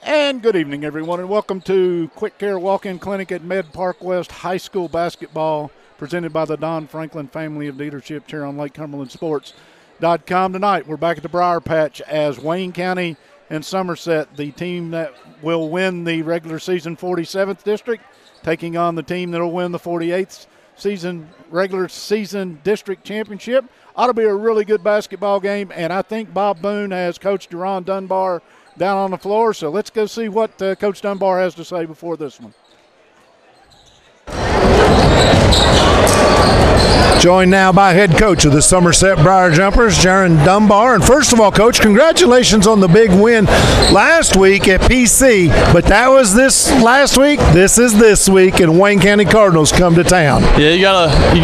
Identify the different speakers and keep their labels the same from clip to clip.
Speaker 1: And good evening, everyone, and welcome to Quick Care Walk-In Clinic at Med Park West High School Basketball, presented by the Don Franklin Family of Leadership here on LakeCumberlandSports.com. Tonight, we're back at the Briar Patch as Wayne County and Somerset, the team that will win the regular season 47th district, taking on the team that will win the 48th regular season district championship. Ought to be a really good basketball game, and I think Bob Boone has Coach Deron Dunbar down on the floor, so let's go see what Coach Dunbar has to say before this one.
Speaker 2: Joined now by head coach of the Somerset Briar Jumpers, Jaron Dunbar. And first of all, Coach, congratulations on the big win last week at PC. But that was this last week. This is this week, and Wayne County Cardinals come to town.
Speaker 3: Yeah, you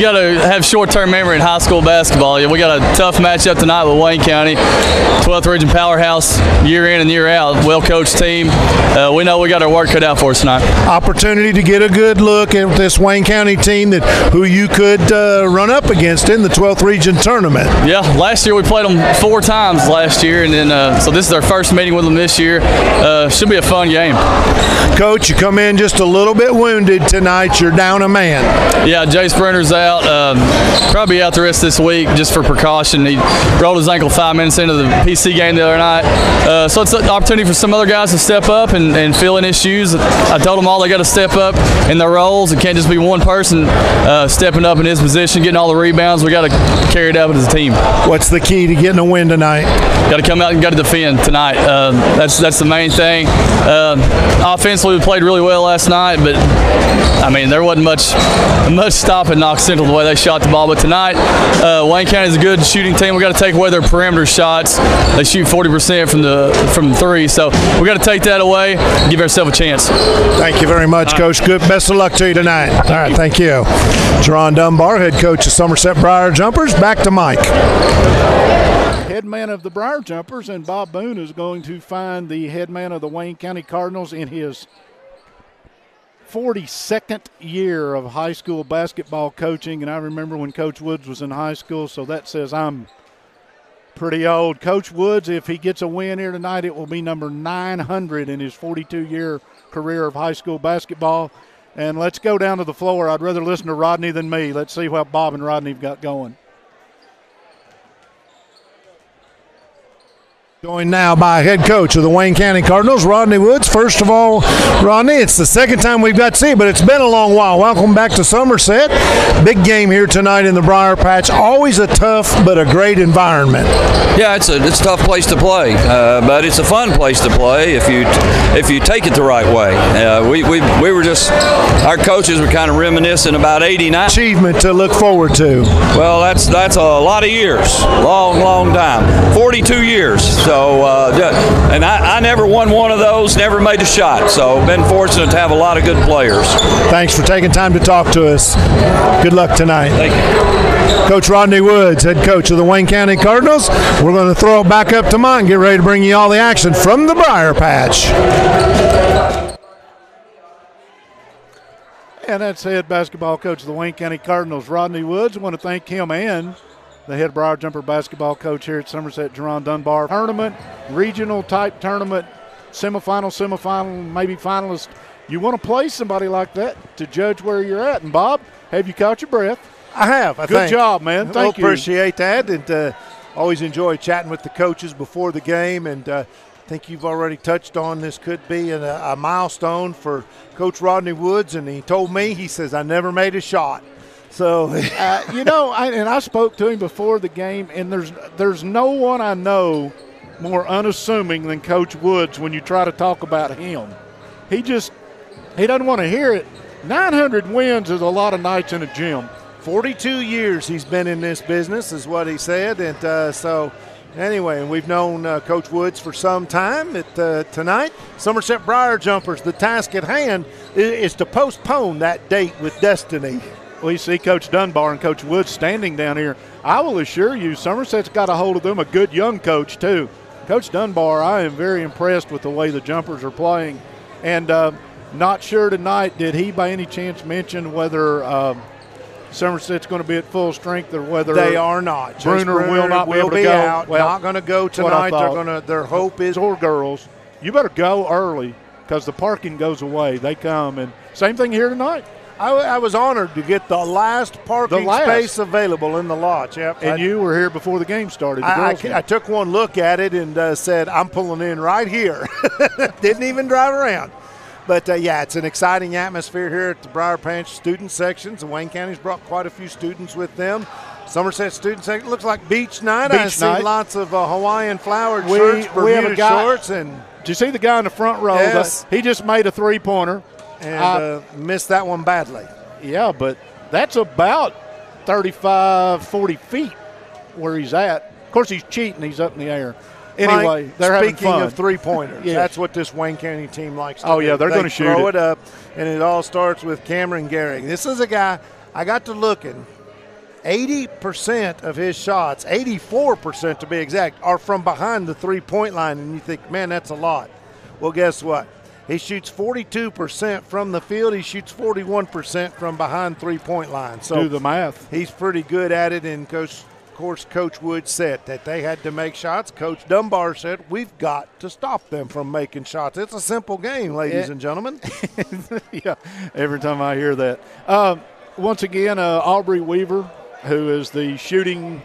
Speaker 3: gotta have short-term memory in high school basketball. Yeah, we got a tough matchup tonight with Wayne County, 12th Region powerhouse, year in and year out, well-coached team. We know we got our work cut out for us tonight.
Speaker 2: Opportunity to get a good look at this Wayne County team who you could run up against in the 12th Region tournament.
Speaker 3: Yeah, last year we played them 4 times last year, and then so this is our first meeting with them this year. Should be a fun game.
Speaker 2: Coach, you come in just a little bit wounded tonight. You're down a man. Yeah,
Speaker 3: Jay Sprinter's out. Probably out the rest of this week just for precaution. He rolled his ankle 5 minutes into the PC game the other night. So it's an opportunity for some other guys to step up and fill in his shoes. I told them all they got to step up in their roles. It can't just be one person stepping up in his position, getting all the rebounds. We got to carry it out as a team.
Speaker 2: What's the key to getting a win tonight?
Speaker 3: Got to come out and got to defend tonight. That's the main thing. Offensively, we played really well last night, but I mean there wasn't much stopping Knox Central the way they shot the ball. But tonight, Wayne County is a good shooting team. We got to take away their perimeter shots. They shoot 40% from three, so we got to take that away and give ourselves a chance.
Speaker 2: Thank you very much, Coach. Good. Best of luck to you tonight. All right, thank you. Jaron Dunbar, head coach of Somerset Briar Jumpers. Back to Mike.
Speaker 1: Head man of the Briar Jumpers, and Bob Boone is going to find the head man of the Wayne County Cardinals in his 42nd year of high school basketball coaching. And I remember when Coach Woods was in high school, so that says I'm pretty old. Coach Woods, if he gets a win here tonight, it will be number 900 in his 42-year career of high school basketball. And let's go down to the floor. I'd rather listen to Rodney than me. Let's see what Bob and Rodney have got going.
Speaker 2: Joined now by head coach of the Wayne County Cardinals, Rodney Woods. First of all, Rodney, it's the second time we've got to see you, but it's been a long while. Welcome back to Somerset. Big game here tonight in the Briar Patch. Always a tough but a great environment.
Speaker 4: Yeah, it's a tough place to play, but it's a fun place to play if you take it the right way. We were just, our coaches were kind of reminiscing about '89.
Speaker 2: Achievement to look forward to.
Speaker 4: Well, that's a lot of years, long time, 42 years. So, and I never won one of those, never made a shot. So, been fortunate to have a lot of good players.
Speaker 2: Thanks for taking time to talk to us. Good luck tonight.
Speaker 4: Thank you.
Speaker 2: Coach Rodney Woods, head coach of the Wayne County Cardinals. We're going to throw it back up to Mike and get ready to bring you all the action from the Briar Patch.
Speaker 1: And that's head basketball coach of the Wayne County Cardinals, Rodney Woods. I want to thank him and the head Briar Jumper basketball coach here at Somerset, Jaron Dunbar. Tournament, regional type tournament, semifinal, maybe finalist. You want to play somebody like that to judge where you're at. And Bob, have you caught your breath?
Speaker 5: I have.
Speaker 1: Good job, man. Thank you.
Speaker 5: Appreciate that, and always enjoy chatting with the coaches before the game. And I think you've already touched on this could be a milestone for Coach Rodney Woods. And he told me, he says, I never made a shot. So,
Speaker 1: I spoke to him before the game, and there's no one I know more unassuming than Coach Woods when you try to talk about him. He doesn't want to hear it. 900 wins is a lot of nights in a gym.
Speaker 5: 42 years he's been in this business is what he said. And so, anyway, and we've known Coach Woods for some time. Tonight, Somerset Briar Jumpers, the task at hand is to postpone that date with destiny.
Speaker 1: We see Coach Dunbar and Coach Woods standing down here. I will assure you, Somerset's got a hold of them, a good young coach too. Coach Dunbar, I am very impressed with the way the Jumpers are playing. And not sure tonight, did he by any chance mention whether Somerset's going to be at full strength or whether
Speaker 5: they are not?
Speaker 1: Bruner will not be able to go.
Speaker 5: Out. Well, not going to go tonight. Their hope is
Speaker 1: or girls. you better go early because the parking goes away. They come, and same thing here tonight.
Speaker 5: I was honored to get the last parking space available in the lodge. Yep.
Speaker 1: And you were here before the game started.
Speaker 5: I took one look at it and said, I'm pulling in right here. Didn't even drive around. But, yeah, it's an exciting atmosphere here at the Briar Patch student sections. And Wayne County's brought quite a few students with them. Somerset student section looks like beach night. I see lots of Hawaiian flowered shirts, Bermuda shorts. And
Speaker 1: did you see the guy in the front row?
Speaker 5: Yes.
Speaker 1: He just made a three-pointer.
Speaker 5: And missed that one badly.
Speaker 1: Yeah, but that's about 35, 40 feet where he's at. Of course, he's cheating. He's up in the air. Anyway,
Speaker 5: Mike,
Speaker 1: they're having fun.
Speaker 5: Speaking of three-pointers,
Speaker 1: yes.
Speaker 5: That's what this Wayne County team likes to do.
Speaker 1: Oh, yeah, they're going to shoot
Speaker 5: throw it up, and it all starts with Cameron Gehrig. This is a guy, I got to looking, 80% of his shots, 84% to be exact, are from behind the three-point line, and you think, man, that's a lot. Well, guess what? He shoots 42% from the field. He shoots 41% from behind three-point line. So
Speaker 1: do the math.
Speaker 5: He's pretty good at it, and of course, Coach Wood said that they had to make shots. Coach Dunbar said, we've got to stop them from making shots. It's a simple game, ladies and gentlemen.
Speaker 1: Yeah, every time I hear that. Once again, Aubrey Weaver, who is the shooting,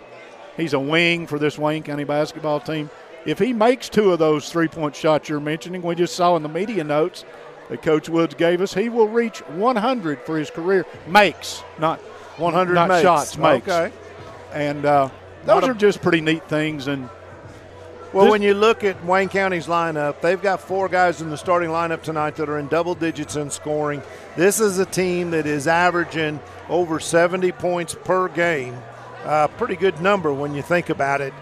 Speaker 1: he's a wing for this Wayne County basketball team. If he makes two of those three-point shots you're mentioning, we just saw in the media notes that Coach Woods gave us, he will reach 100 for his career. Makes, not
Speaker 5: 100
Speaker 1: not
Speaker 5: makes.
Speaker 1: Shots, makes.
Speaker 5: Okay.
Speaker 1: And those are just pretty neat things. And
Speaker 5: well, when you look at Wayne County's lineup, they've got 4 guys in the starting lineup tonight that are in double digits in scoring. This is a team that is averaging over 70 points per game. Pretty good number when you think about it.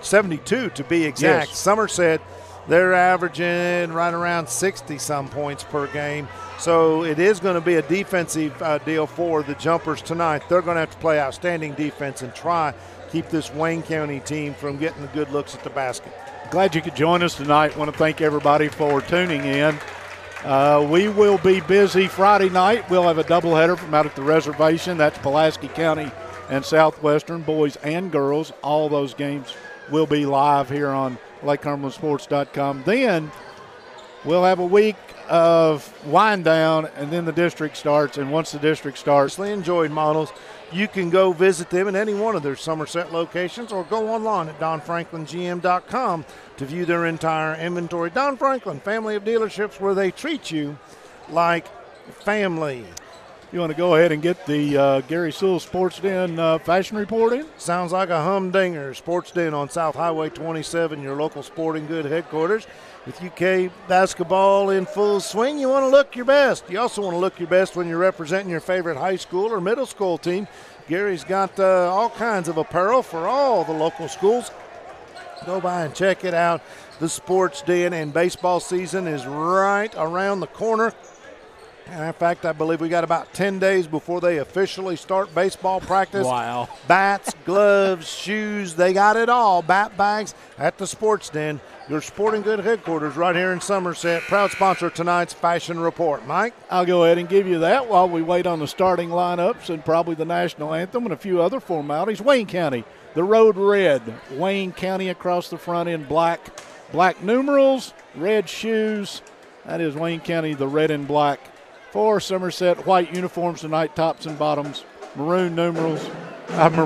Speaker 5: 72 to be exact.
Speaker 1: Yes.
Speaker 5: Somerset, they're averaging right around 60-some points per game. So it is going to be a defensive deal for the Jumpers tonight. They're going to have to play outstanding defense and try keep this Wayne County team from getting the good looks at the basket.
Speaker 1: Glad you could join us tonight. Want to thank everybody for tuning in. We will be busy Friday night. We'll have a doubleheader from out at the reservation. That's Pulaski County and Southwestern, boys and girls. All those games will be live here on LakeCumberlandSports.com. Then we'll have a week of wind down, and then the district starts. And once the district starts,
Speaker 5: enjoyed models. You can go visit them in any one of their Somerset locations or go online at donfranklingm.com to view their entire inventory. Don Franklin, family of dealerships where they treat you like family.
Speaker 1: You want to go ahead and get the Gary Sewell Sports Den fashion report in?
Speaker 5: Sounds like a humdinger. Sports Den on South Highway 27, your local sporting good headquarters. With UK basketball in full swing, you want to look your best. You also want to look your best when you're representing your favorite high school or middle school team. Gary's got all kinds of apparel for all the local schools. Go by and check it out. The Sports Den, and baseball season is right around the corner. And in fact, I believe we got about 10 days before they officially start baseball practice.
Speaker 1: Wow.
Speaker 5: Bats, gloves, shoes, they got it all. Bat bags at the Sports Den, your sporting good headquarters right here in Somerset. Proud sponsor of tonight's Fashion Report. Mike?
Speaker 1: I'll go ahead and give you that while we wait on the starting lineups and probably the national anthem and a few other formalities. Wayne County, the road red. Wayne County across the front in black. Black numerals, red shoes. That is Wayne County, the red and black. For Somerset, white uniforms tonight, tops and bottoms, purple numerals.
Speaker 5: Ouch.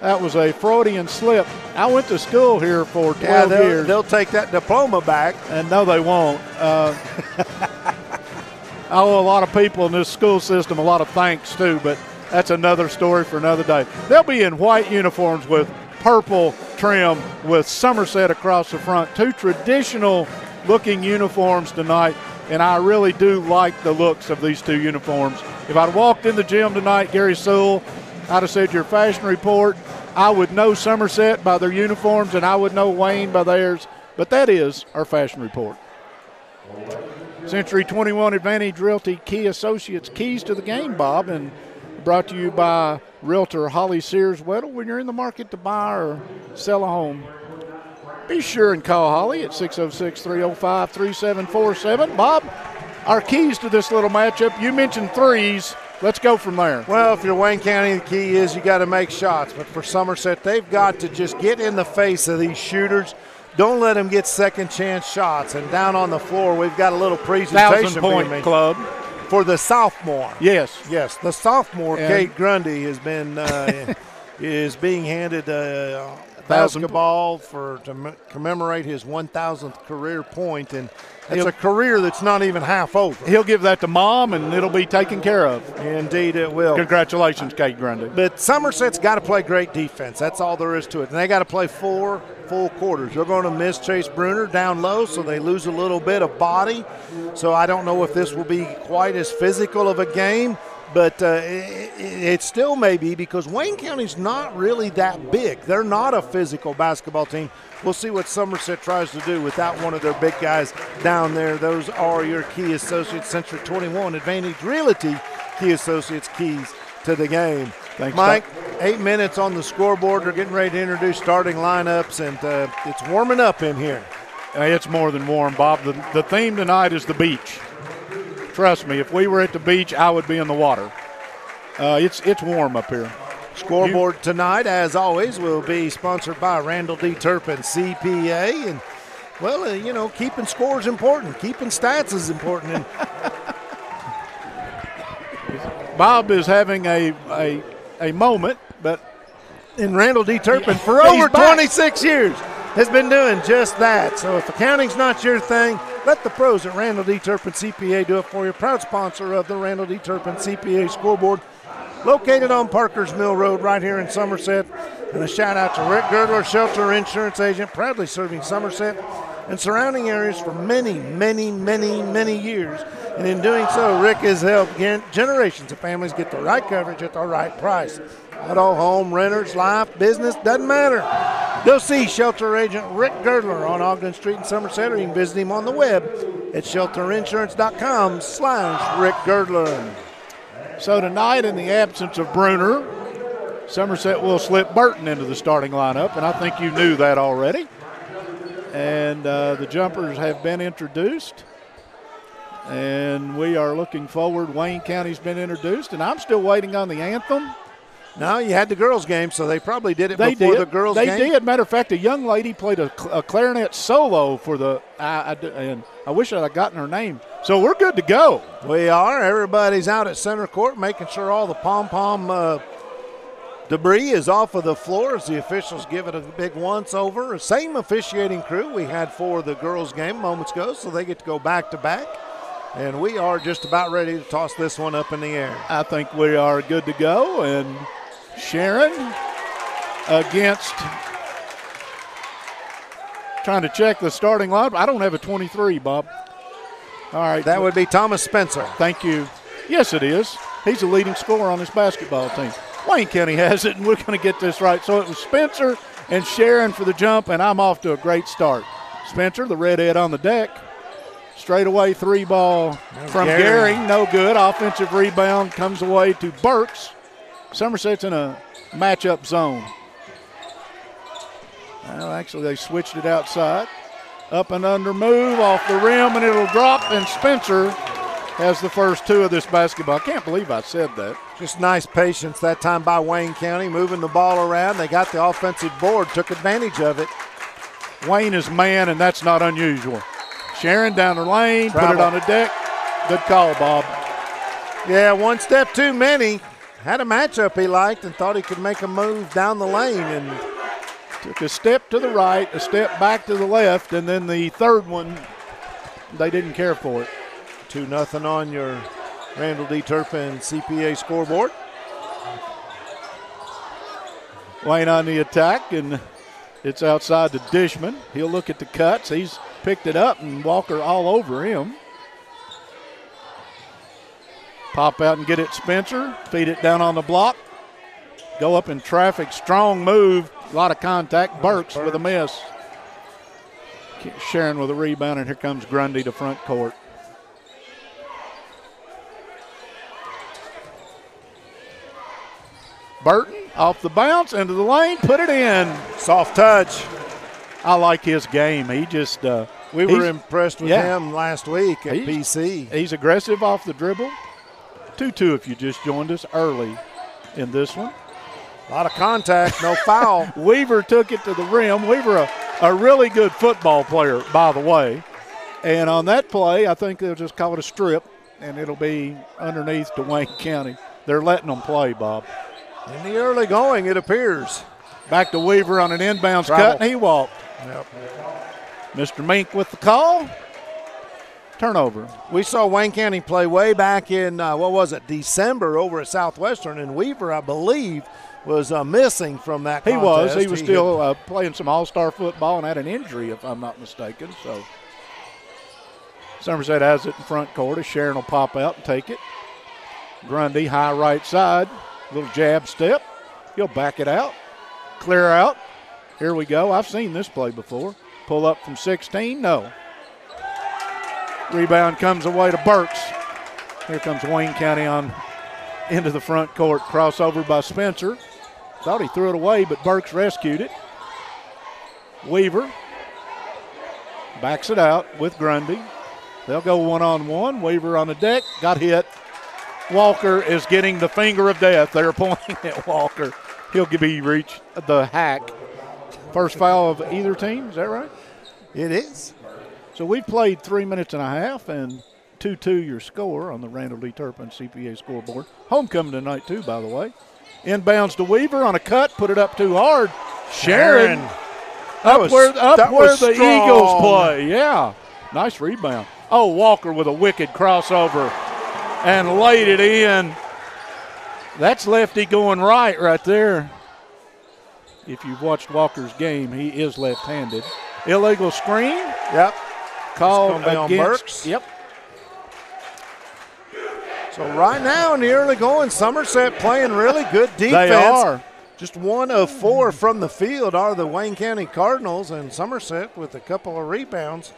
Speaker 1: That was a Freudian slip. I went to school here for 12 years.
Speaker 5: They'll take that diploma back.
Speaker 1: And no, they won't. I owe a lot of people in this school system a lot of thanks, too, but that's another story for another day. They'll be in white uniforms with purple trim with Somerset across the front. 2 traditional-looking uniforms tonight. And I really do like the looks of these 2 uniforms. If I'd walked in the gym tonight, Gary Sewell, I'd have said your fashion report. I would know Somerset by their uniforms, and I would know Wayne by theirs. But that is our fashion report. Century 21 Advantage Realty Key Associates, keys to the game, Bob, and brought to you by Realtor Holly Sears Weddle. When you're in the market to buy or sell a home, be sure and call Holly at 606-305-3747. Bob, our keys to this little matchup, you mentioned threes. Let's go from there.
Speaker 5: Well, if you're Wayne County, the key is you got to make shots. But for Somerset, they've got to just get in the face of these shooters. don't let him get second chance shots. And down on the floor, we've got a little presentation
Speaker 1: 1,000-point club
Speaker 5: for the sophomore.
Speaker 1: Yes.
Speaker 5: Yes, the sophomore,
Speaker 1: And
Speaker 5: Kate Grundy, has been is being handed a basketball to commemorate his 1,000th career point, and it's a career that's not even half over.
Speaker 1: He'll give that to Mom, and it'll be taken care of.
Speaker 5: Indeed it will.
Speaker 1: Congratulations, Kate Grundy.
Speaker 5: But Somerset's got to play great defense. That's all there is to it. And they got to play 4 full quarters. They're going to miss Chase Bruner down low, so they lose a little bit of body. So I don't know if this will be quite as physical of a game, but it still may be, because Wayne County's not really that big. They're not a physical basketball team. We'll see what Somerset tries to do without one of their big guys down there. Those are your Key Associates Century 21 Advantage Realty Key Associates keys to the game.
Speaker 1: Thanks,
Speaker 5: Mike.
Speaker 1: Doc.
Speaker 5: 8 minutes on the scoreboard. They're getting ready to introduce starting lineups, and it's warming up in here.
Speaker 1: It's more than warm, Bob. The theme tonight is the beach. Trust me, if we were at the beach, I would be in the water. It's warm up here.
Speaker 5: Scoreboard tonight, as always, will be sponsored by Randall D. Turpin CPA. And, well, keeping score is important. Keeping stats is important. And
Speaker 1: Bob is having a moment, but
Speaker 5: in Randall D. Turpin for over 26 years has been doing just that. So if accounting's not your thing, let the pros at Randall D. Turpin CPA do it for you. Proud sponsor of the Randall D. Turpin CPA scoreboard, located on Parker's Mill Road right here in Somerset. And a shout out to Rick Girdler, Shelter Insurance Agent, proudly serving Somerset and surrounding areas for many, many, many, many years. And in doing so, Rick has helped generations of families get the right coverage at the right price. Auto, home, renters, life, business, doesn't matter. Go see Shelter Agent Rick Girdler on Ogden Street in Somerset, or you can visit him on the web at shelterinsurance.com/Rick Girdler.
Speaker 1: So tonight, in the absence of Bruner, Somerset will slip Burton into the starting lineup, and I think you knew that already. And the jumpers have been introduced, and we are looking forward. Wayne County's been introduced, and I'm still waiting on the anthem.
Speaker 5: No, you had the girls' game, so they probably did it before the girls' game.
Speaker 1: They did. Matter of fact, a young lady played a clarinet solo for the and I wish I'd have gotten her name. So we're good to go.
Speaker 5: We are. Everybody's out at center court making sure all the pom-pom debris is off of the floor as the officials give it a big once-over. Same officiating crew we had for the girls' game moments ago, so they get to go back-to-back. And we are just about ready to toss this one up in the air.
Speaker 1: I think we are good to go. And Sharon against, trying to check the starting lineup. I don't have a 23, Bob. All right.
Speaker 5: That would be Thomas Spencer.
Speaker 1: Thank you. Yes, it is. He's the leading scorer on this basketball team. Wayne County has it, and we're going to get this right. So it was Spencer and Sharon for the jump, and I'm off to a great start. Spencer, the redhead on the deck. Straightaway 3-ball from Gary. No good. Offensive rebound comes away to Burks. Somerset's in a matchup zone. Well, actually, they switched it outside. Up and under move off the rim, and it'll drop, and Spencer has the first 2 of this basketball. I can't believe I said that.
Speaker 5: Just nice patience that time by Wayne County, moving the ball around. They got the offensive board, took advantage of it.
Speaker 1: Wayne is man, and that's not unusual. Sharon down the lane, put it on the deck. Good call, Bob.
Speaker 5: Yeah, one step too many. Had a matchup he liked and thought he could make a move down the lane, and
Speaker 1: took a step to the right, a step back to the left, and then the third one, they didn't care for it.
Speaker 5: 2-0 on your Randall D. Turpin CPA scoreboard.
Speaker 1: Wayne on the attack, and it's outside to Dishman. He'll look at the cuts. He's picked it up, and Walker all over him. Pop out and get it, Spencer. Feed it down on the block. Go up in traffic. Strong move. A lot of contact. Burks with a miss. Sharon with a rebound, and here comes Grundy to front court. Burton off the bounce, into the lane, put it in.
Speaker 5: Soft touch.
Speaker 1: I like his game. He just
Speaker 5: we were impressed with him last week at PC.
Speaker 1: He's aggressive off the dribble. 2-2 if you just joined us early in this one.
Speaker 5: A lot of contact, no foul.
Speaker 1: Weaver took it to the rim. Weaver, a really good football player, by the way. And on that play, I think they'll just call it a strip, and it'll be underneath Dwayne County. They're letting them play, Bob.
Speaker 5: In the early going, it appears.
Speaker 1: Back to Weaver on an inbounds cut, and he walked.
Speaker 5: Yep.
Speaker 1: Mr. Mink with the call. Turnover.
Speaker 5: We saw Wayne County play way back in, December over at Southwestern, and Weaver, I believe, was missing from that contest.
Speaker 1: He was still playing some all-star football and had an injury, if I'm not mistaken. So Somerset has it in front court. Sharon will pop out and take it. Grundy, high right side, little jab step. He'll back it out, clear out. Here we go. I've seen this play before. Pull up from 16, no. Rebound comes away to Burks. Here comes Wayne County on into the front court. Crossover by Spencer. Thought he threw it away, but Burks rescued it. Weaver backs it out with Grundy. They'll go one-on-one. Weaver on the deck, got hit. Walker is getting the finger of death. They're pointing at Walker. He'll be reached the hack. First foul of either team, is that right?
Speaker 5: It is.
Speaker 1: So we've played 3 minutes and a half, and 2-2 your score on the Randall D. Turpin CPA scoreboard. Homecoming tonight, too, by the way. Inbounds to Weaver on a cut, put it up too hard. Sharon. Up where the Eagles play. Yeah. Nice rebound. Oh, Walker with a wicked crossover and laid it in. That's lefty going right there. If you've watched Walker's game, he is left-handed. Illegal screen.
Speaker 5: Yep.
Speaker 1: Called
Speaker 5: on Burks.
Speaker 1: Yep.
Speaker 5: So right now in the early going, Somerset playing really good defense.
Speaker 1: They are.
Speaker 5: Just 1 of 4 from the field are the Wayne County Cardinals, and Somerset with a couple of rebounds.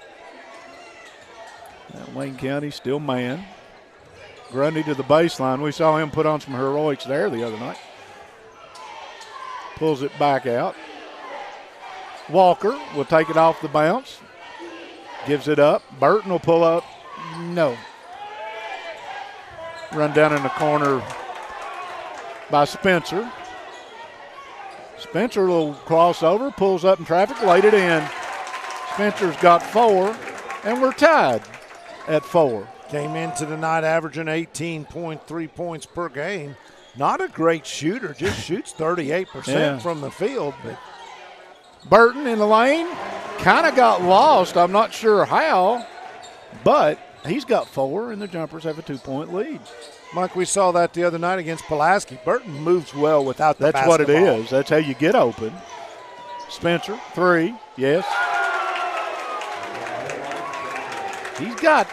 Speaker 1: Now Wayne County still man. Grundy to the baseline. We saw him put on some heroics there the other night. Pulls it back out. Walker will take it off the bounce. Gives it up. Burton will pull up. No. Run down in the corner by Spencer. Spencer, a little crossover, pulls up in traffic, laid it in. Spencer's got 4, and we're tied at 4.
Speaker 5: Came into the night averaging 18.3 points per game. Not a great shooter, just shoots 38% from the field. But
Speaker 1: Burton in the lane, kind of got lost. I'm not sure how, but he's got 4, and the Jumpers have a 2-point lead.
Speaker 5: Mike, we saw that the other night against Pulaski. Burton moves well without the
Speaker 1: basketball. That's what it is. That's how you get open. Spencer, 3, yes. He's got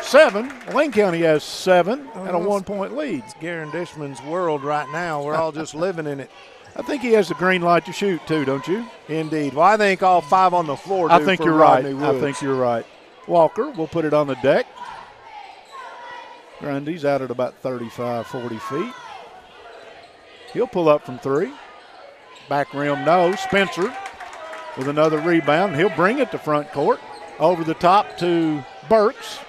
Speaker 1: 7. Wayne County has 7 and a 1-point lead.
Speaker 5: It's Garen Dishman's world right now. We're all just living in it.
Speaker 1: I think he has the green light to shoot too, don't you?
Speaker 5: Indeed. Well, I think all 5 on the floor do.
Speaker 1: I think
Speaker 5: for
Speaker 1: you're
Speaker 5: Rodney
Speaker 1: right.
Speaker 5: Woods.
Speaker 1: I think you're right. Walker will put it on the deck. Grundy's out at about 35, 40 feet. He'll pull up from 3. Back rim, no. Spencer with another rebound. He'll bring it to front court. Over the top to Burks.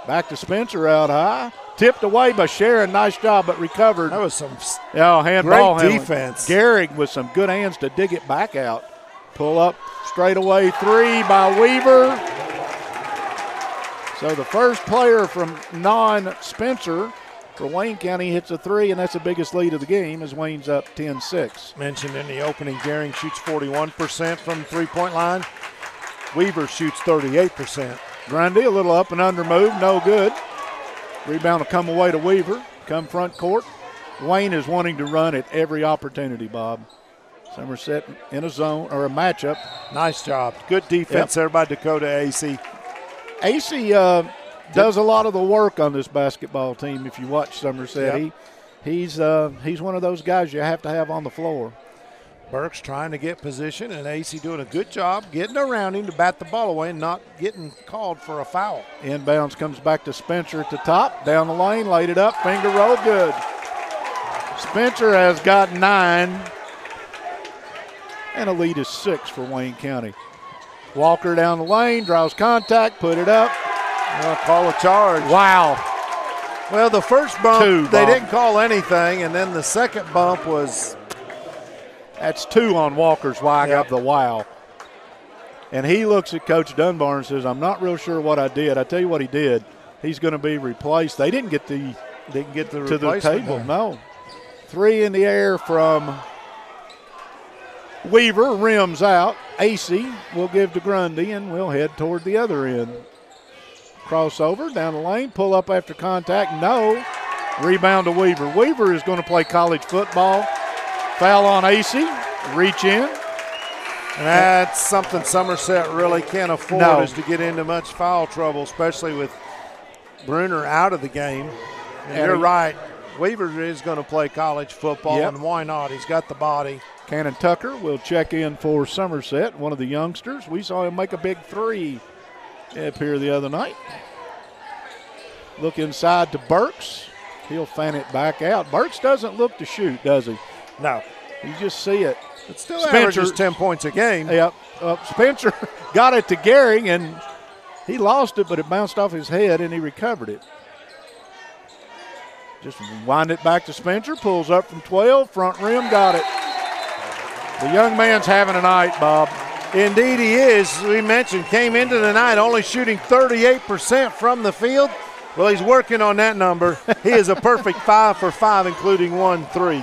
Speaker 1: Back to Spencer out high. Tipped away by Sharon. Nice job, but recovered.
Speaker 5: That was some
Speaker 1: handball
Speaker 5: great defense.
Speaker 1: Gehrig with some good hands to dig it back out. Pull up straight away 3 by Weaver. So the first player from non-Spencer for Wayne County hits a 3, and that's the biggest lead of the game as Wayne's up 10-6.
Speaker 5: Mentioned in the opening, Gehrig shoots 41% from the three-point line. Weaver shoots 38%.
Speaker 1: Grundy, a little up and under move, no good. Rebound will come away to Weaver, come front court. Wayne is wanting to run at every opportunity, Bob. Somerset in a zone or a matchup.
Speaker 5: Nice job. Good defense there by Dakota AC.
Speaker 1: AC does a lot of the work on this basketball team. If you watch Somerset, he's one of those guys you have to have on the floor.
Speaker 5: Burks trying to get position, and AC doing a good job getting around him to bat the ball away and not getting called for a foul.
Speaker 1: Inbounds comes back to Spencer at the top, down the lane, laid it up, finger roll, good. Spencer has got 9, and a lead is 6 for Wayne County. Walker down the lane, draws contact, put it up.
Speaker 5: Call a charge.
Speaker 1: Wow.
Speaker 5: Well, the first bump, they didn't call anything, and then the second bump was
Speaker 1: That's 2 on Walker's why I got the wow. And he looks at Coach Dunbar and says, I'm not real sure what I did. I tell you what he did. He's going to be replaced. They didn't get to the table. No. 3 in the air from Weaver, rims out. AC will give to Grundy, and we'll head toward the other end. Crossover down the lane, pull up after contact. No. Rebound to Weaver. Weaver is going to play college football. Foul on AC. Reach in.
Speaker 5: And that's something Somerset really can't afford is to get into much foul trouble, especially with Bruner out of the game. And you're right. Weaver is going to play college football, and why not? He's got the body.
Speaker 1: Cannon Tucker will check in for Somerset, one of the youngsters. We saw him make a big 3 up here the other night. Look inside to Burks. He'll fan it back out. Burks doesn't look to shoot, does he?
Speaker 5: No.
Speaker 1: You just see it.
Speaker 5: It still averages 10 points a game.
Speaker 1: Yep. Spencer got it to Gehrig, and he lost it, but it bounced off his head, and he recovered it. Just wind it back to Spencer. Pulls up from 12. Front rim, got it. The young man's having a night, Bob.
Speaker 5: Indeed he is. As we mentioned, came into the night only shooting 38% from the field. Well, he's working on that number. He is a perfect 5 for 5, including 1 3.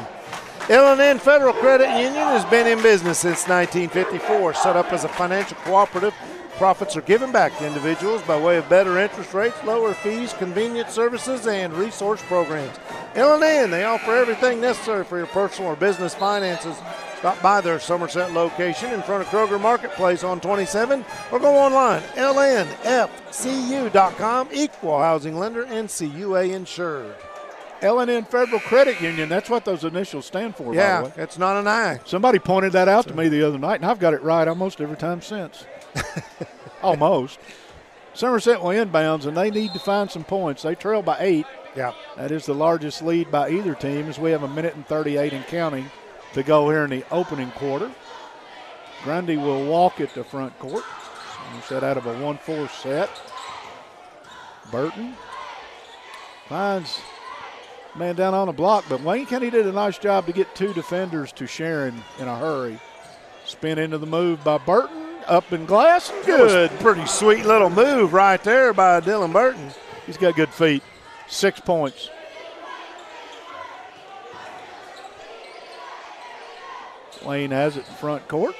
Speaker 5: L&N Federal Credit Union has been in business since 1954. Set up as a financial cooperative, profits are given back to individuals by way of better interest rates, lower fees, convenient services, and resource programs. L&N, they offer everything necessary for your personal or business finances. Stop by their Somerset location in front of Kroger Marketplace on 27 or go online, lnfcu.com, equal housing lender, NCUA insured.
Speaker 1: L&N Federal Credit Union, that's what those initials stand for, by the way.
Speaker 5: It's not an I.
Speaker 1: Somebody pointed that out to me the other night, and I've got it right almost every time since. Almost. Somerset will inbounds, and they need to find some points. They trail by 8.
Speaker 5: Yeah.
Speaker 1: That is the largest lead by either team, as we have 1:38 and counting to go here in the opening quarter. Grundy will walk it to front court. Somerset out of a 1-4 set. Burton finds man down on the block, but Wayne County did a nice job to get 2 defenders to Sharon in a hurry. Spin into the move by Burton, up in glass, good.
Speaker 5: Pretty sweet little move right there by Dylan Burton.
Speaker 1: He's got good feet. 6 points. Wayne has it in front court.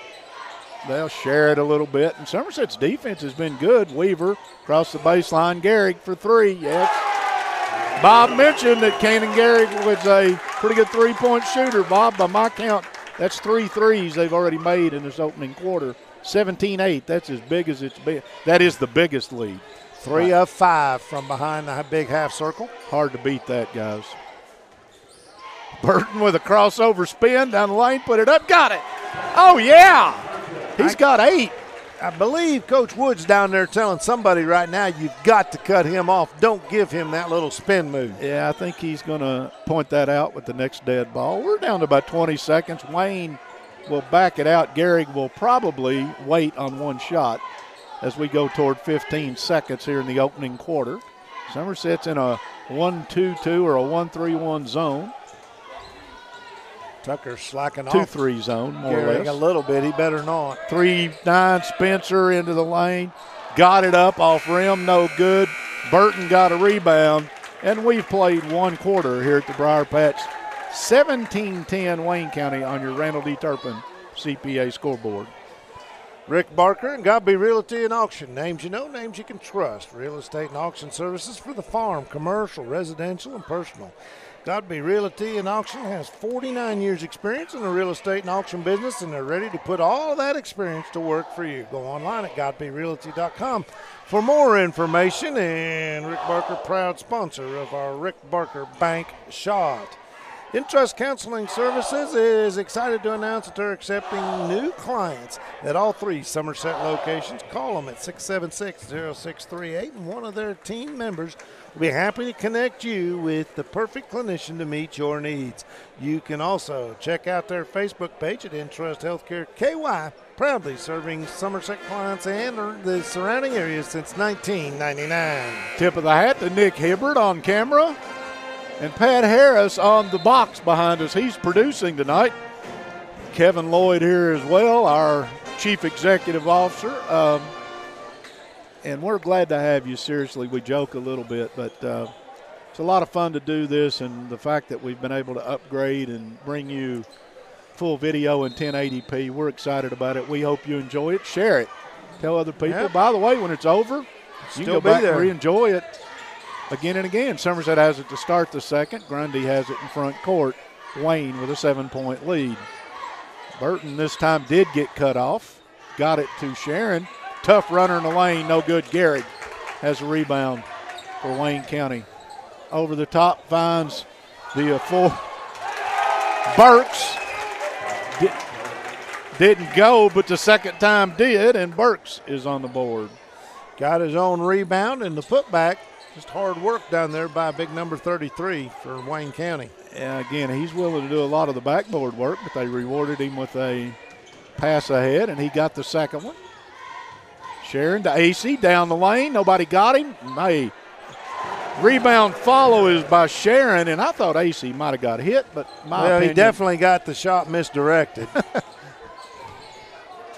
Speaker 1: They'll share it a little bit, and Somerset's defense has been good. Weaver across the baseline, Gehrig for 3, yes. Bob mentioned that Cannon Gehrig was a pretty good 3-point shooter. Bob, by my count, that's 3 threes they've already made in this opening quarter. 17-8, that's as big as it's been. That is the biggest lead.
Speaker 5: 3 of 5 from behind the big half circle.
Speaker 1: Hard to beat that, guys. Burton with a crossover spin down the lane, put it up, got it. Oh, yeah. He's got 8.
Speaker 5: I believe Coach Wood's down there telling somebody right now, you've got to cut him off. Don't give him that little spin move.
Speaker 1: Yeah, I think he's going to point that out with the next dead ball. We're down to about 20 seconds. Wayne will back it out. Gehrig will probably wait on one shot as we go toward 15 seconds here in the opening quarter. Somerset's in a 1-2-2 or a 1-3-1 zone.
Speaker 5: Tucker slacking off.
Speaker 1: 2-3 zone, more or less.
Speaker 5: A little bit. He better not.
Speaker 1: 3-9 Spencer into the lane. Got it up off rim, no good. Burton got a rebound, and we've played 1 quarter here at the Briar Patch. 17-10 Wayne County on your Randall D. Turpin CPA scoreboard.
Speaker 5: Rick Barker and Godby Realty and Auction. Names you know, names you can trust. Real estate and auction services for the farm, commercial, residential, and personal. Godby Realty and Auction has 49 years experience in the real estate and auction business, and they're ready to put all of that experience to work for you. Go online at godbyrealty.com for more information. And Rick Barker, proud sponsor of our Rick Barker Bank Shot. Intrust Counseling Services is excited to announce that they're accepting new clients at all 3 Somerset locations. Call them at 676-0638, and one of their team members will be happy to connect you with the perfect clinician to meet your needs. You can also check out their Facebook page at Intrust Healthcare KY, proudly serving Somerset clients and the surrounding areas since 1999.
Speaker 1: Tip of the hat to Nick Hibbert on camera. And Pat Harris on the box behind us. He's producing tonight. Kevin Lloyd here as well, our Chief Executive Officer. And we're glad to have you. Seriously, we joke a little bit, but it's a lot of fun to do this, and the fact that we've been able to upgrade and bring you full video in 1080p, we're excited about it. We hope you enjoy it. Share it. Tell other people.
Speaker 5: Yep.
Speaker 1: By the way, when it's over, you can go back and re-enjoy it again and again. Somerset has it to start the second. Grundy has it in front court. Wayne with a 7-point lead. Burton this time did get cut off. Got it to Sharon. Tough runner in the lane, no good. Garrick has a rebound for Wayne County. Over the top finds the full. Burks didn't go, but the second time did, and Burks is on the board.
Speaker 5: Got his own rebound and the putback. Just hard work down there by big number 33 for Wayne County.
Speaker 1: And again, he's willing to do a lot of the backboard work, but they rewarded him with a pass ahead, and he got the second one. Sharon to AC down the lane. Nobody got him. Hey, rebound follow is by Sharon, and I thought AC might have got hit, but my opinion.
Speaker 5: He definitely got the shot misdirected.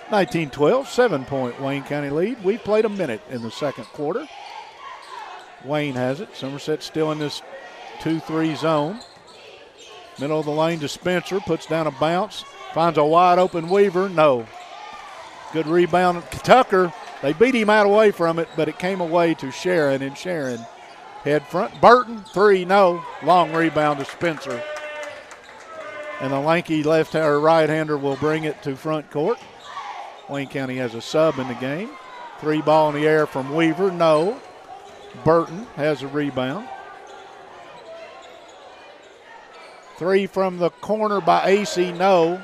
Speaker 1: 19-12, 7-point Wayne County lead. We played a minute in the second quarter. Wayne has it. Somerset still in this 2-3 zone. Middle of the lane to Spencer. Puts down a bounce. Finds a wide open Weaver. No. Good rebound. Tucker. They beat him out away from it, but it came away to Sharon, and Sharon head front. Burton, 3, no. Long rebound to Spencer. And the lanky right-hander will bring it to front court. Wayne County has a sub in the game. 3 ball in the air from Weaver, no. Burton has a rebound. 3 from the corner by AC, no.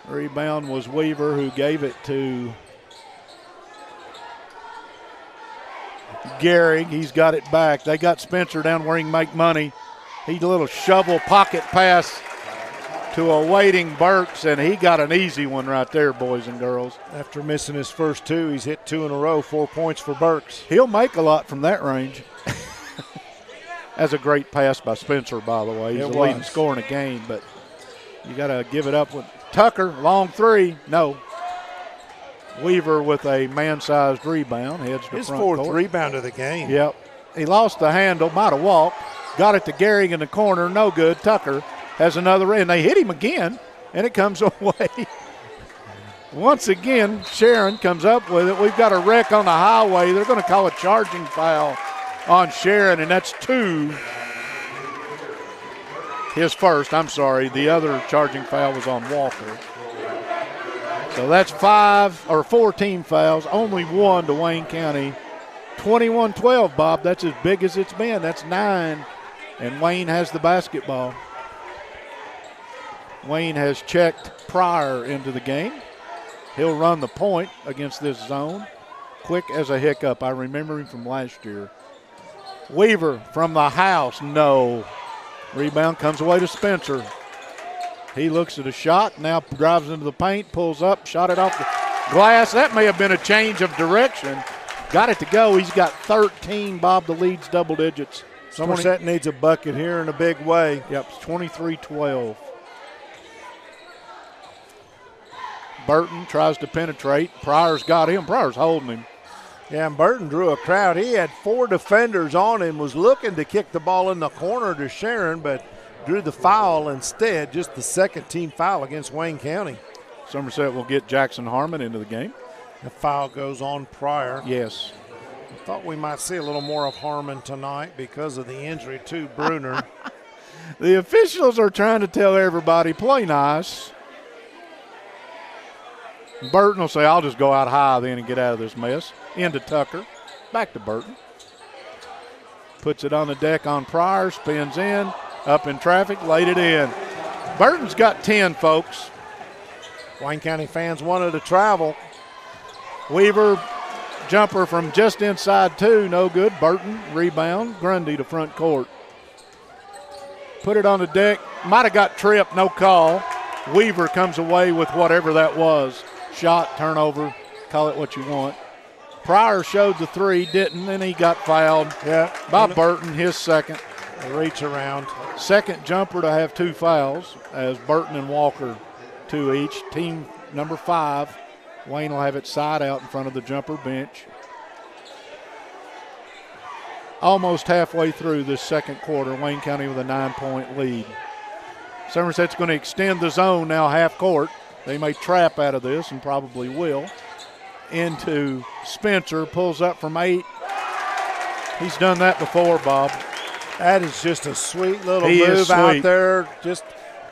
Speaker 1: Rebound was Weaver, who gave it to Gehrig. He's got it back. They got Spencer down where he can make money. He did a little shovel pocket pass to a waiting Burks, and he got an easy one right there, boys and girls.
Speaker 5: After missing his first 2, he's hit 2 in a row, 4 points for Burks.
Speaker 1: He'll make a lot from that range. That's a great pass by Spencer, by the way. He's the leading scorer in the game, but you got to give it up with Tucker. Long 3, no. Weaver with a man-sized rebound, heads to
Speaker 5: his
Speaker 1: front
Speaker 5: fourth
Speaker 1: court.
Speaker 5: rebound of the game.
Speaker 1: Yep. He lost the handle, might have walked. Got it to Gehrig in the corner, no good. Tucker has another, and they hit him again, and it comes away. Once again, Sharon comes up with it. We've got a wreck on the highway. They're going to call a charging foul on Sharon, and that's 2. His first, I'm sorry. The other charging foul was on Walker. So that's 4 team fouls, only 1 to Wayne County. 21-12, Bob. That's as big as it's been. That's 9, and Wayne has the basketball. Wayne has checked Pryor into the game. He'll run the point against this zone. Quick as a hiccup. I remember him from last year. Weaver from the house, no. Rebound comes away to Spencer. He looks at a shot, now drives into the paint, pulls up, shot it off the glass. That may have been a change of direction. Got it to go. He's got 13, Bob. The lead's double digits.
Speaker 5: Somerset needs a bucket here in a big way.
Speaker 1: Yep, it's 23-12. Burton tries to penetrate. Pryor's got him. Pryor's holding him.
Speaker 5: Yeah, and Burton drew a crowd. He had 4 defenders on him, was looking to kick the ball in the corner to Sharon, but drew the foul instead, just the second team foul against Wayne County.
Speaker 1: Somerset will get Jackson Harmon into the game.
Speaker 5: The foul goes on Pryor.
Speaker 1: Yes.
Speaker 5: I thought we might see a little more of Harmon tonight because of the injury to Bruner.
Speaker 1: The officials are trying to tell everybody, play nice. Burton will say, I'll just go out high then and get out of this mess. Into Tucker. Back to Burton. Puts it on the deck on Pryor, spins in, up in traffic, laid it in. Burton's got 10, folks.
Speaker 5: Wayne County fans wanted to travel.
Speaker 1: Weaver, jumper from just inside 2, no good. Burton, rebound. Grundy to front court. Put it on the deck. Might have got tripped, no call. Weaver comes away with whatever that was. Shot, turnover, call it what you want. Pryor showed the 3, didn't, and he got fouled by Burton, his second.
Speaker 5: A reach around.
Speaker 1: Second jumper to have 2 fouls as Burton and Walker 2 each. Team number 5. Wayne will have it side out in front of the jumper bench. Almost halfway through this second quarter, Wayne County with a 9-point lead. Somerset's going to extend the zone now half court. They may trap out of this and probably will. Into Spencer, pulls up from 8. He's done that before, Bob.
Speaker 5: That is just a sweet little move out there. Just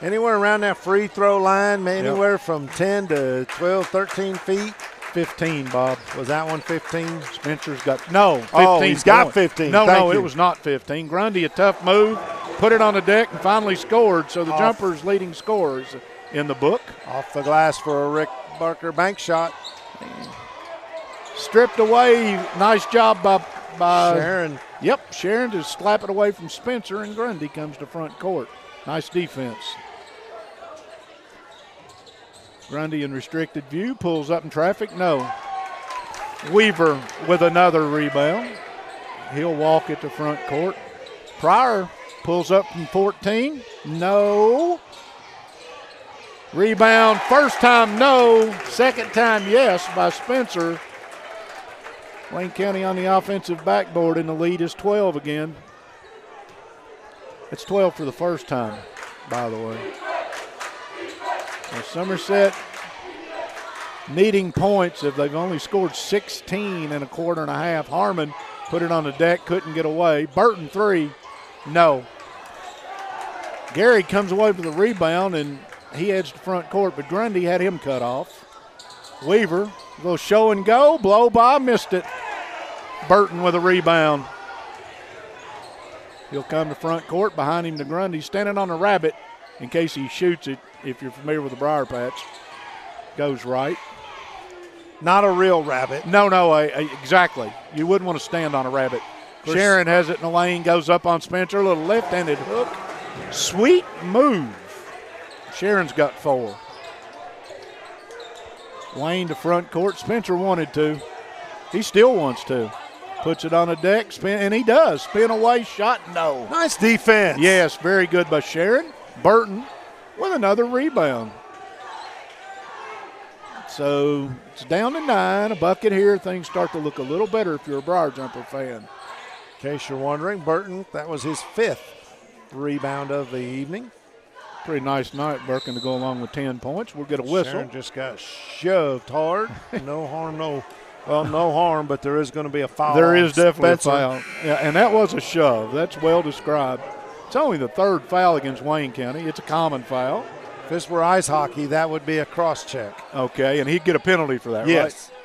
Speaker 5: anywhere around that free throw line, anywhere from 10 to 12, 13 feet.
Speaker 1: 15, Bob.
Speaker 5: Was that one 15?
Speaker 1: Spencer's got 15.
Speaker 5: Oh, he's got 15.
Speaker 1: No, it was not 15. Grundy, a tough move, put it on the deck and finally scored. So the jumper's leading scorers in the book.
Speaker 5: Off the glass for a Rick Barker bank shot.
Speaker 1: Stripped away. Nice job by
Speaker 5: Sharon.
Speaker 1: Yep, Sharon to slap it away from Spencer, and Grundy comes to front court. Nice defense. Grundy in restricted view, pulls up in traffic, no. Weaver with another rebound. He'll walk it to front court. Pryor pulls up from 14, no. Rebound, first time no, second time yes by Spencer. Wayne County on the offensive backboard, and the lead is 12 again. It's 12 for the first time, by the way. Now Somerset needing points if they've only scored 16 in a quarter and a half. Harmon put it on the deck, couldn't get away. Burton 3, no. Gary comes away with the rebound, and he heads to front court, but Grundy had him cut off. Weaver, a little show and go, blow by, missed it. Burton with a rebound. He'll come to front court, behind him to Grundy, standing on a rabbit in case he shoots it, if you're familiar with the briar patch. Goes right.
Speaker 5: Not a real rabbit.
Speaker 1: No, exactly. You wouldn't want to stand on a rabbit. Sharon has it in the lane, goes up on Spencer, a little left-handed hook. Sweet move. Sharon's got 4. Wayne to front court. Spencer wanted to. He still wants to. Puts it on the deck, spin, and he does. Spin away, shot, no.
Speaker 5: Nice defense.
Speaker 1: Yes, very good by Sharon. Burton with another rebound. So it's down to 9, a bucket here. Things start to look a little better if you're a Briar Jumper fan.
Speaker 5: In case you're wondering, Burton, that was his 5th rebound of the evening.
Speaker 1: Pretty nice night, Burton, to go along with 10 points. We'll get a whistle.
Speaker 5: Sharon just got shoved hard. No harm, no harm, but there is going to be a foul.
Speaker 1: There is definitely
Speaker 5: Spencer.
Speaker 1: a foul. Yeah, and that was a shove. That's well described. It's only the 3rd foul against Wayne County. It's a common foul.
Speaker 5: If this were ice hockey, that would be a cross check.
Speaker 1: Okay, and he'd get a penalty for that,
Speaker 5: yes.
Speaker 1: right?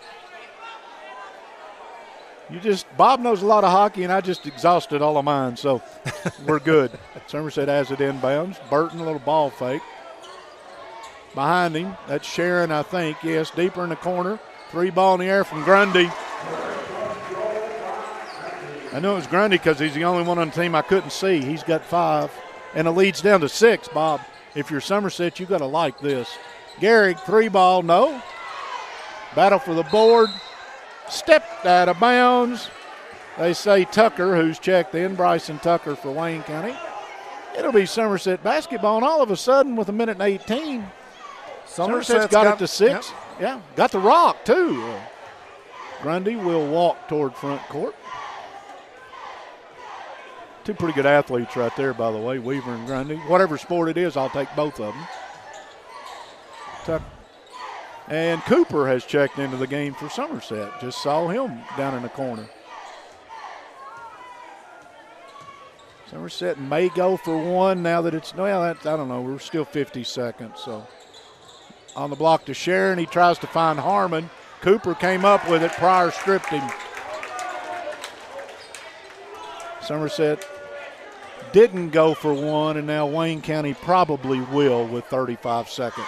Speaker 1: Bob knows a lot of hockey, and I just exhausted all of mine, so we're good. Somerset has it inbounds. Burton, a little ball fake. Behind him, that's Sharon, I think. Yes, deeper in the corner. 3 ball in the air from Grundy. I know it was Grundy because he's the only one on the team I couldn't see. He's got 5, and the lead's down to 6, Bob. If you're Somerset, you got to like this. Garrick, 3 ball, no. Battle for the board. Stepped out of bounds. They say Tucker, who's checked in, Bryson Tucker for Wayne County. It'll be Somerset basketball, and all of a sudden, with 1:18, Somerset's got it to 6. Yep. Yeah, got the rock, too. Grundy will walk toward front court. 2 pretty good athletes right there, by the way, Weaver and Grundy. Whatever sport it is, I'll take both of them. And Cooper has checked into the game for Somerset. Just saw him down in the corner. Somerset may go for 1 now that it's, I don't know, we're still 50 seconds. So on the block to Sharon, he tries to find Harmon. Cooper came up with it, Pryor stripped him. Somerset didn't go for 1, and now Wayne County probably will with 35 seconds.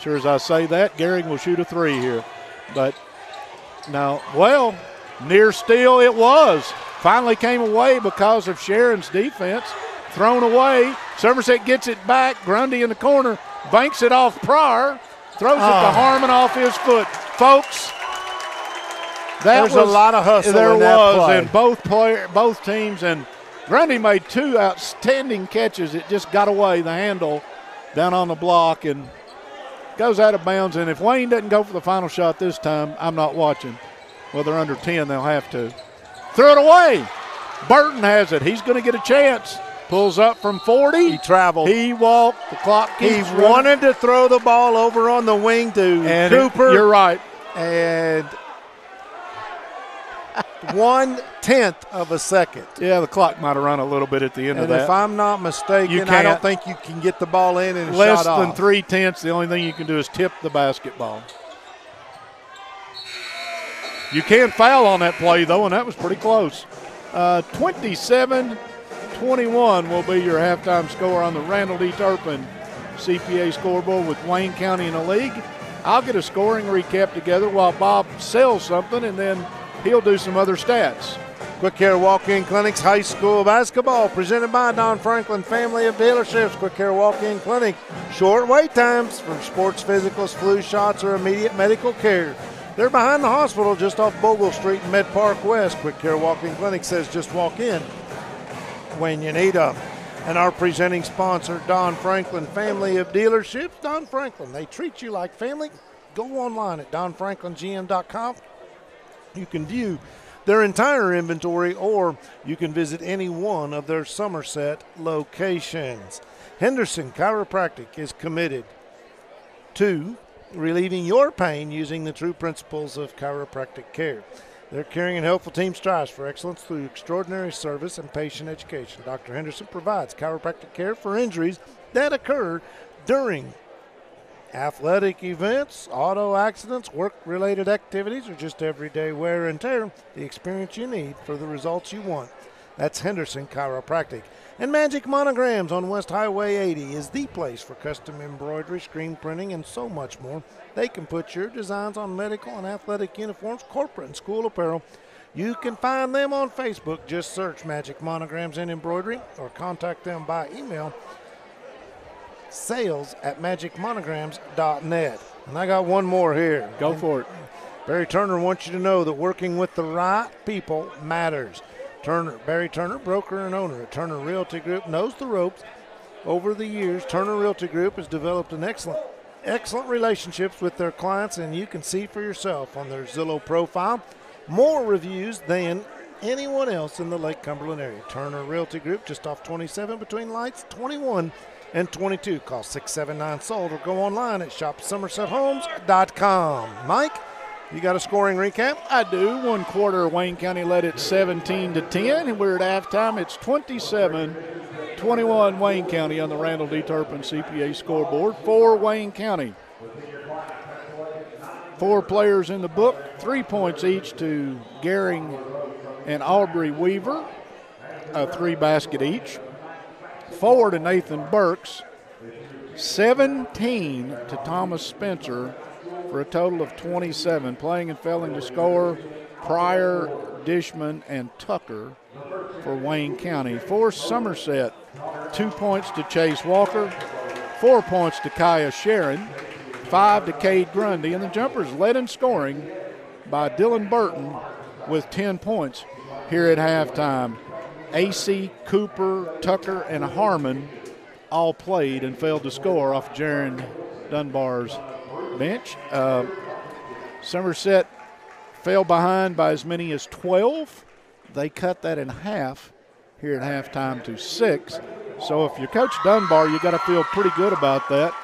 Speaker 1: Sure as I say that, Gehrig will shoot a 3 here. But now, near steal it was. Finally came away because of Sharon's defense. Thrown away. Somerset gets it back. Grundy in the corner. Banks it off Pryor. Throws it to Harmon off his foot. Folks,
Speaker 5: there's a lot of hustle in that play.
Speaker 1: And both teams, and Grundy made 2 outstanding catches. It just got away, the handle down on the block, and goes out of bounds. And if Wayne doesn't go for the final shot this time, I'm not watching. Well, they're under 10. They'll have to. Throw it away. Burton has it. He's going to get a chance. Pulls up from 40.
Speaker 5: He traveled.
Speaker 1: He walked. The clock keeps running.
Speaker 5: Wanted to throw the ball over on the wing to
Speaker 1: and
Speaker 5: Cooper.
Speaker 1: You're right.
Speaker 5: And 1/10 of a second.
Speaker 1: Yeah, the clock might have run a little bit at the end of that.
Speaker 5: And if I'm not mistaken, I don't think you can get the ball in and
Speaker 1: less
Speaker 5: shot
Speaker 1: than
Speaker 5: off.
Speaker 1: 3/10. The only thing you can do is tip the basketball. You can foul on that play, though, and that was pretty close. 27-21 will be your halftime score on the Randall D. Turpin CPA scoreboard with Wayne County in the league. I'll get a scoring recap together while Bob sells something, and then he'll do some other stats.
Speaker 5: Quick Care Walk-In Clinics High School Basketball presented by Don Franklin Family of Dealerships. Quick Care Walk-In Clinic. Short wait times for sports physicals, flu shots, or immediate medical care. They're behind the hospital just off Bogle Street in Med Park West. Quick Care Walk-In Clinic says just walk in when you need them. And our presenting sponsor, Don Franklin Family of Dealerships. Don Franklin, they treat you like family. Go online at donfranklingm.com. You can view their entire inventory, or you can visit any one of their Somerset locations. Henderson Chiropractic is committed to relieving your pain using the true principles of chiropractic care. Their caring and helpful team strives for excellence through extraordinary service and patient education. Dr. Henderson provides chiropractic care for injuries that occur during athletic events, auto accidents, work-related activities, or just everyday wear and tear. The experience you need for the results you want. That's Henderson Chiropractic. And Magic Monograms on West Highway 80 is the place for custom embroidery, screen printing, and so much more. They can put your designs on medical and athletic uniforms, corporate and school apparel. You can find them on Facebook. Just search Magic Monograms and Embroidery, or contact them by email, sales@magicmonograms.net. And I got one more here.
Speaker 1: Go for it.
Speaker 5: Barry Turner wants you to know that working with the right people matters. Barry Turner, broker and owner at Turner Realty Group, knows the ropes. Over the years, Turner Realty Group has developed an excellent relationships with their clients, and you can see for yourself on their Zillow profile more reviews than anyone else in the Lake Cumberland area. Turner Realty Group, just off 27 between lights 21 and 22. Call 679-SOLD or go online at shopsomersethomes.com. Mike, you got a scoring recap?
Speaker 1: I do. 1 quarter, Wayne County led it 17-10, and we're at halftime. It's 27-21 Wayne County on the Randall D. Turpin CPA scoreboard for Wayne County. 4 players in the book, 3 points each to Gehring and Aubrey Weaver, a 3-basket each. 4 to Nathan Burks, 17 to Thomas Spencer, for a total of 27. Playing and failing to score, Pryor, Dishman, and Tucker for Wayne County. For Somerset, 2 points to Chase Walker, 4 points to Kaya Sharon, 5 to Cade Grundy, and the Jumpers led in scoring by Dylan Burton with 10 points here at halftime. AC, Cooper, Tucker, and Harmon all played and failed to score off Jaron Dunbar's bench. Somerset fell behind by as many as 12. They cut that in half here at halftime to 6. So if you're Coach Dunbar, you got to feel pretty good about that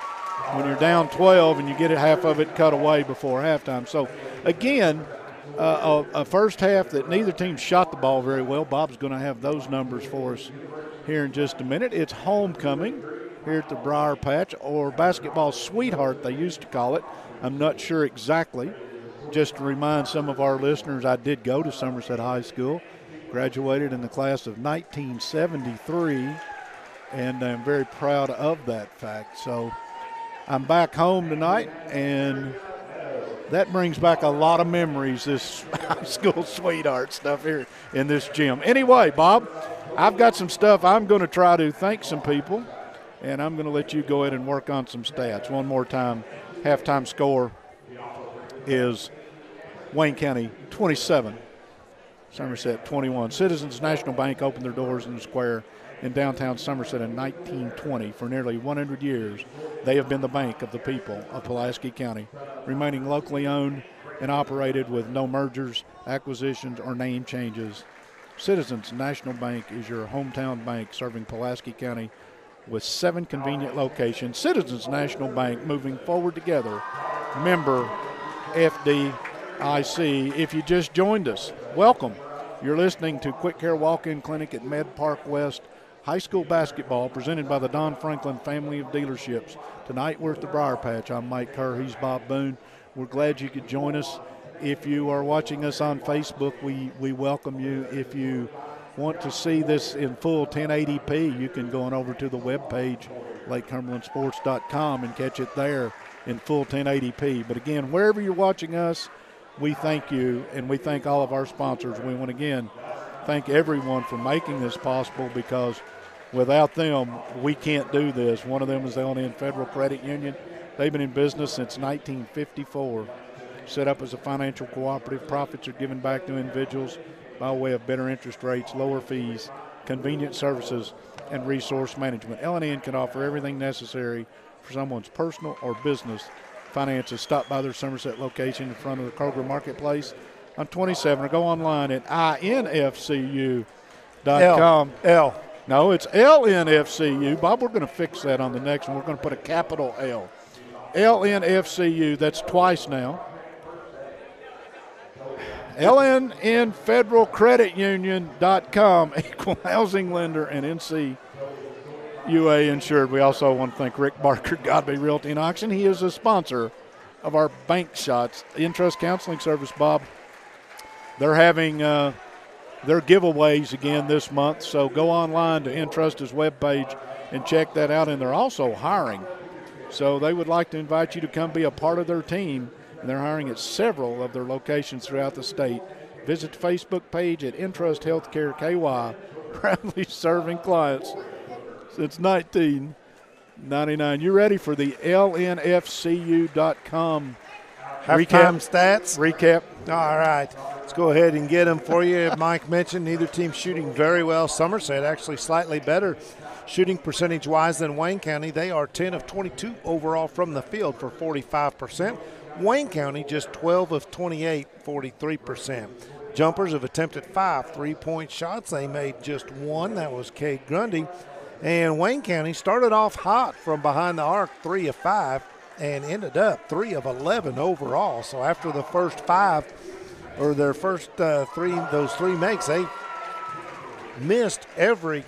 Speaker 1: when you're down 12 and you get half of it cut away before halftime. So again, a first half that neither team shot the ball very well. Bob's going to have those numbers for us here in just a minute. It's homecoming here at the Briar Patch, or Basketball Sweetheart they used to call it. I'm not sure exactly. Just to remind some of our listeners, I did go to Somerset High School, graduated in the class of 1973, and I'm very proud of that fact. So I'm back home tonight, and that brings back a lot of memories, this high school sweetheart stuff here in this gym. Anyway, Bob, I've got some stuff I'm going to try to thank some people, and I'm going to let you go ahead and work on some stats. One more time, halftime score is Wayne County 27, Somerset 21. Citizens National Bank opened their doors in the square in downtown Somerset in 1920. For nearly 100 years, they have been the bank of the people of Pulaski County, remaining locally owned and operated with no mergers, acquisitions, or name changes. Citizens National Bank is your hometown bank serving Pulaski County with 7 convenient locations. Citizens National Bank, moving forward together. Member FDIC. If you just joined us, welcome. You're listening to Quick Care Walk-In Clinic at Med Park West High School Basketball, presented by the Don Franklin family of dealerships. Tonight we're at the Briar Patch. I'm Mike Kerr. He's Bob Boone. We're glad you could join us. If you are watching us on Facebook, we welcome you. If you want to see this in full 1080p, you can go on over to the webpage, LakeCumberlandSports.com, and catch it there in full 1080p. But again, wherever you're watching us, we thank you, and we thank all of our sponsors. We want to again thank everyone for making this possible, because without them, we can't do this. One of them is the L&N Federal Credit Union. They've been in business since 1954. Set up as a financial cooperative, profits are given back to individuals by way of better interest rates, lower fees, convenient services, and resource management. L&N can offer everything necessary for someone's personal or business finances. Stop by their Somerset location in front of the Kroger Marketplace on 27, or go online at infcu.com. No, it's LNFCU. Bob, we're going to fix that on the next one. We're going to put a capital L. LNFCU, that's twice now. LNNFederalCreditUnion.com, equal housing lender and NCUA insured. We also want to thank Rick Barker, Godby Realty and Auction. He is a sponsor of our Bank Shots Intrust Counseling Service, Bob. They're having their giveaways again this month, so go online to Intrust's webpage and check that out. And they're also hiring, so they would like to invite you to come be a part of their team. And they're hiring at several of their locations throughout the state. Visit the Facebook page at Intrust Healthcare KY, proudly serving clients since 1999. You ready for the LNFCU.com
Speaker 5: Halftime stats?
Speaker 1: Recap.
Speaker 5: All right. Let's go ahead and get them for you. Mike mentioned neither team shooting very well. Somerset actually slightly better shooting percentage-wise than Wayne County. They are 10 of 22 overall from the field for 45%. Wayne County just 12 of 28, 43%. Jumpers have attempted 5 3-point shots. They made just 1. That was Cade Grundy. And Wayne County started off hot from behind the arc, 3 of 5, and ended up 3 of 11 overall. So after the first 5, or their first those 3 makes, they missed every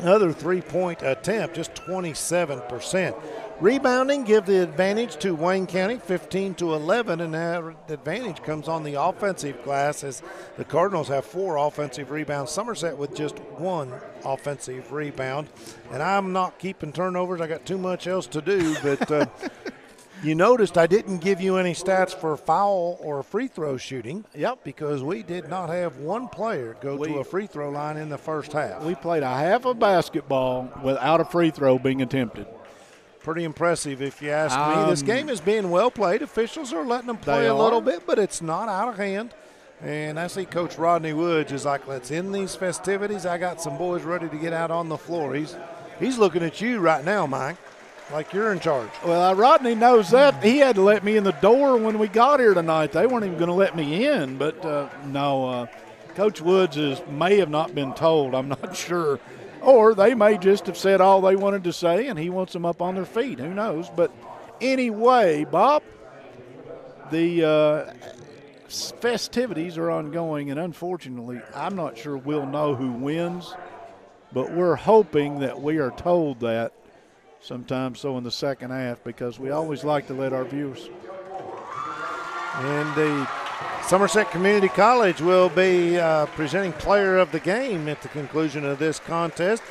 Speaker 5: other 3-point attempt, just 27%. Rebounding give the advantage to Wayne County, 15-11, and that advantage comes on the offensive glass as the Cardinals have 4 offensive rebounds. Somerset with just 1 offensive rebound. And I'm not keeping turnovers. I got too much else to do, but you noticed I didn't give you any stats for foul or free throw shooting.
Speaker 1: Yep.
Speaker 5: Because we did not have one player go to a free throw line in the first half.
Speaker 1: We played a half of basketball without a free throw being attempted.
Speaker 5: Pretty impressive, if you ask me. This game is being well played. Officials are letting them play a little bit, but it's not out of hand. And I see Coach Rodney Woods is like, let's end these festivities. I got some boys ready to get out on the floor. He's looking at you right now, Mike, like you're in charge.
Speaker 1: Well, Rodney knows that. He had to let me in the door when we got here tonight. They weren't even going to let me in. But, no, Coach Woods may have not been told. I'm not sure. Or they may just have said all they wanted to say, and he wants them up on their feet. Who knows? But anyway, Bob, the festivities are ongoing, and unfortunately, I'm not sure we'll know who wins, but we're hoping that we are told that sometime so in the second half, because we always like to let our viewers.
Speaker 5: And the Somerset Community College will be presenting player of the game at the conclusion of this contest.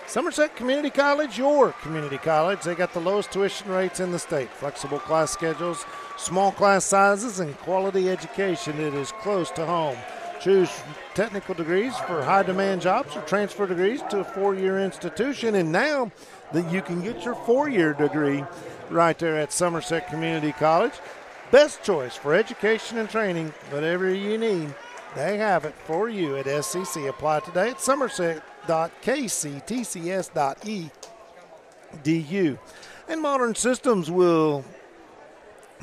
Speaker 5: Somerset Community College, your community college. They got the lowest tuition rates in the state. Flexible class schedules, small class sizes, and quality education. It is close to home. Choose technical degrees for high-demand jobs or transfer degrees to a 4-year institution. And now that you can get your 4-year degree right there at Somerset Community College. Best choice for education and training, whatever you need, They have it for you at SCC. Apply today at somerset.kctcs.edu. And Modern Systems will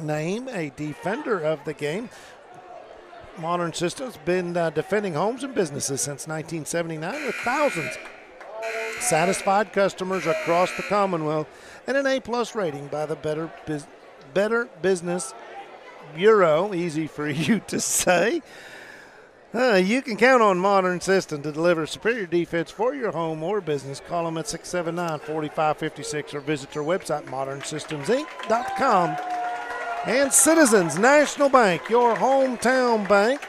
Speaker 5: name a defender of the game. Modern Systems been defending homes and businesses since 1979 with thousands satisfied customers across the Commonwealth and an A-plus rating by the Better Business Bureau. Easy for you to say. You can count on Modern System to deliver superior defense for your home or business. Call them at 679-4556 or visit their website, modernsystemsinc.com. And Citizens National Bank, your hometown bank.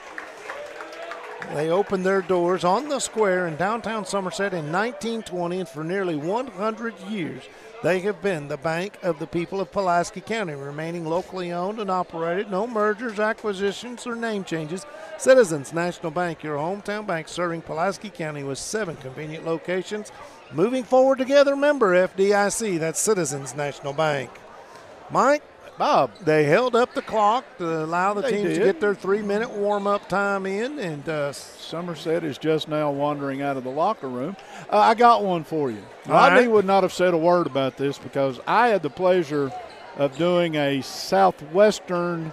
Speaker 5: They opened their doors on the square in downtown Somerset in 1920, and for nearly 100 years, they have been the bank of the people of Pulaski County, remaining locally owned and operated. No mergers, acquisitions, or name changes. Citizens National Bank, your hometown bank, serving Pulaski County with 7 convenient locations. Moving forward together, member FDIC. That's Citizens National Bank. Mike?
Speaker 1: Bob.
Speaker 5: They held up the clock to allow the teams to get their 3-minute warm-up time in. And
Speaker 1: Somerset is just now wandering out of the locker room. I got one for you. Rodney would not have said a word about this because I had the pleasure of doing a Southwestern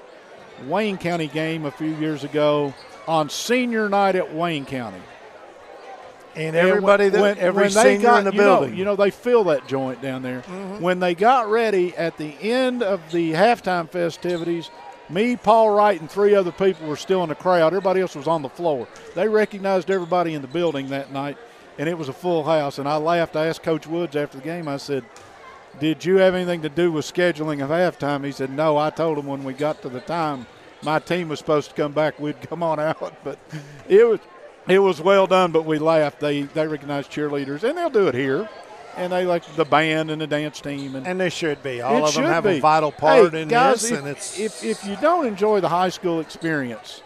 Speaker 1: Wayne County game a few years ago on senior night at Wayne County.
Speaker 5: And everybody, every senior in the building.
Speaker 1: You know, they fill that joint down there.
Speaker 5: Mm-hmm.
Speaker 1: When they got ready at the end of the halftime festivities, me, Paul Wright, and 3 other people were still in the crowd. Everybody else was on the floor. They recognized everybody in the building that night, and it was a full house. And I laughed. I asked Coach Woods after the game, I said, did you have anything to do with scheduling of halftime? He said, no. I told him when we got to the time my team was supposed to come back, we'd come on out. But it was well done, but we laughed. They recognized cheerleaders, and they'll do it here. And they like the band and the dance team.
Speaker 5: And they should be. All of them have a vital part in
Speaker 1: guys,
Speaker 5: this.
Speaker 1: If you don't enjoy the high school experience,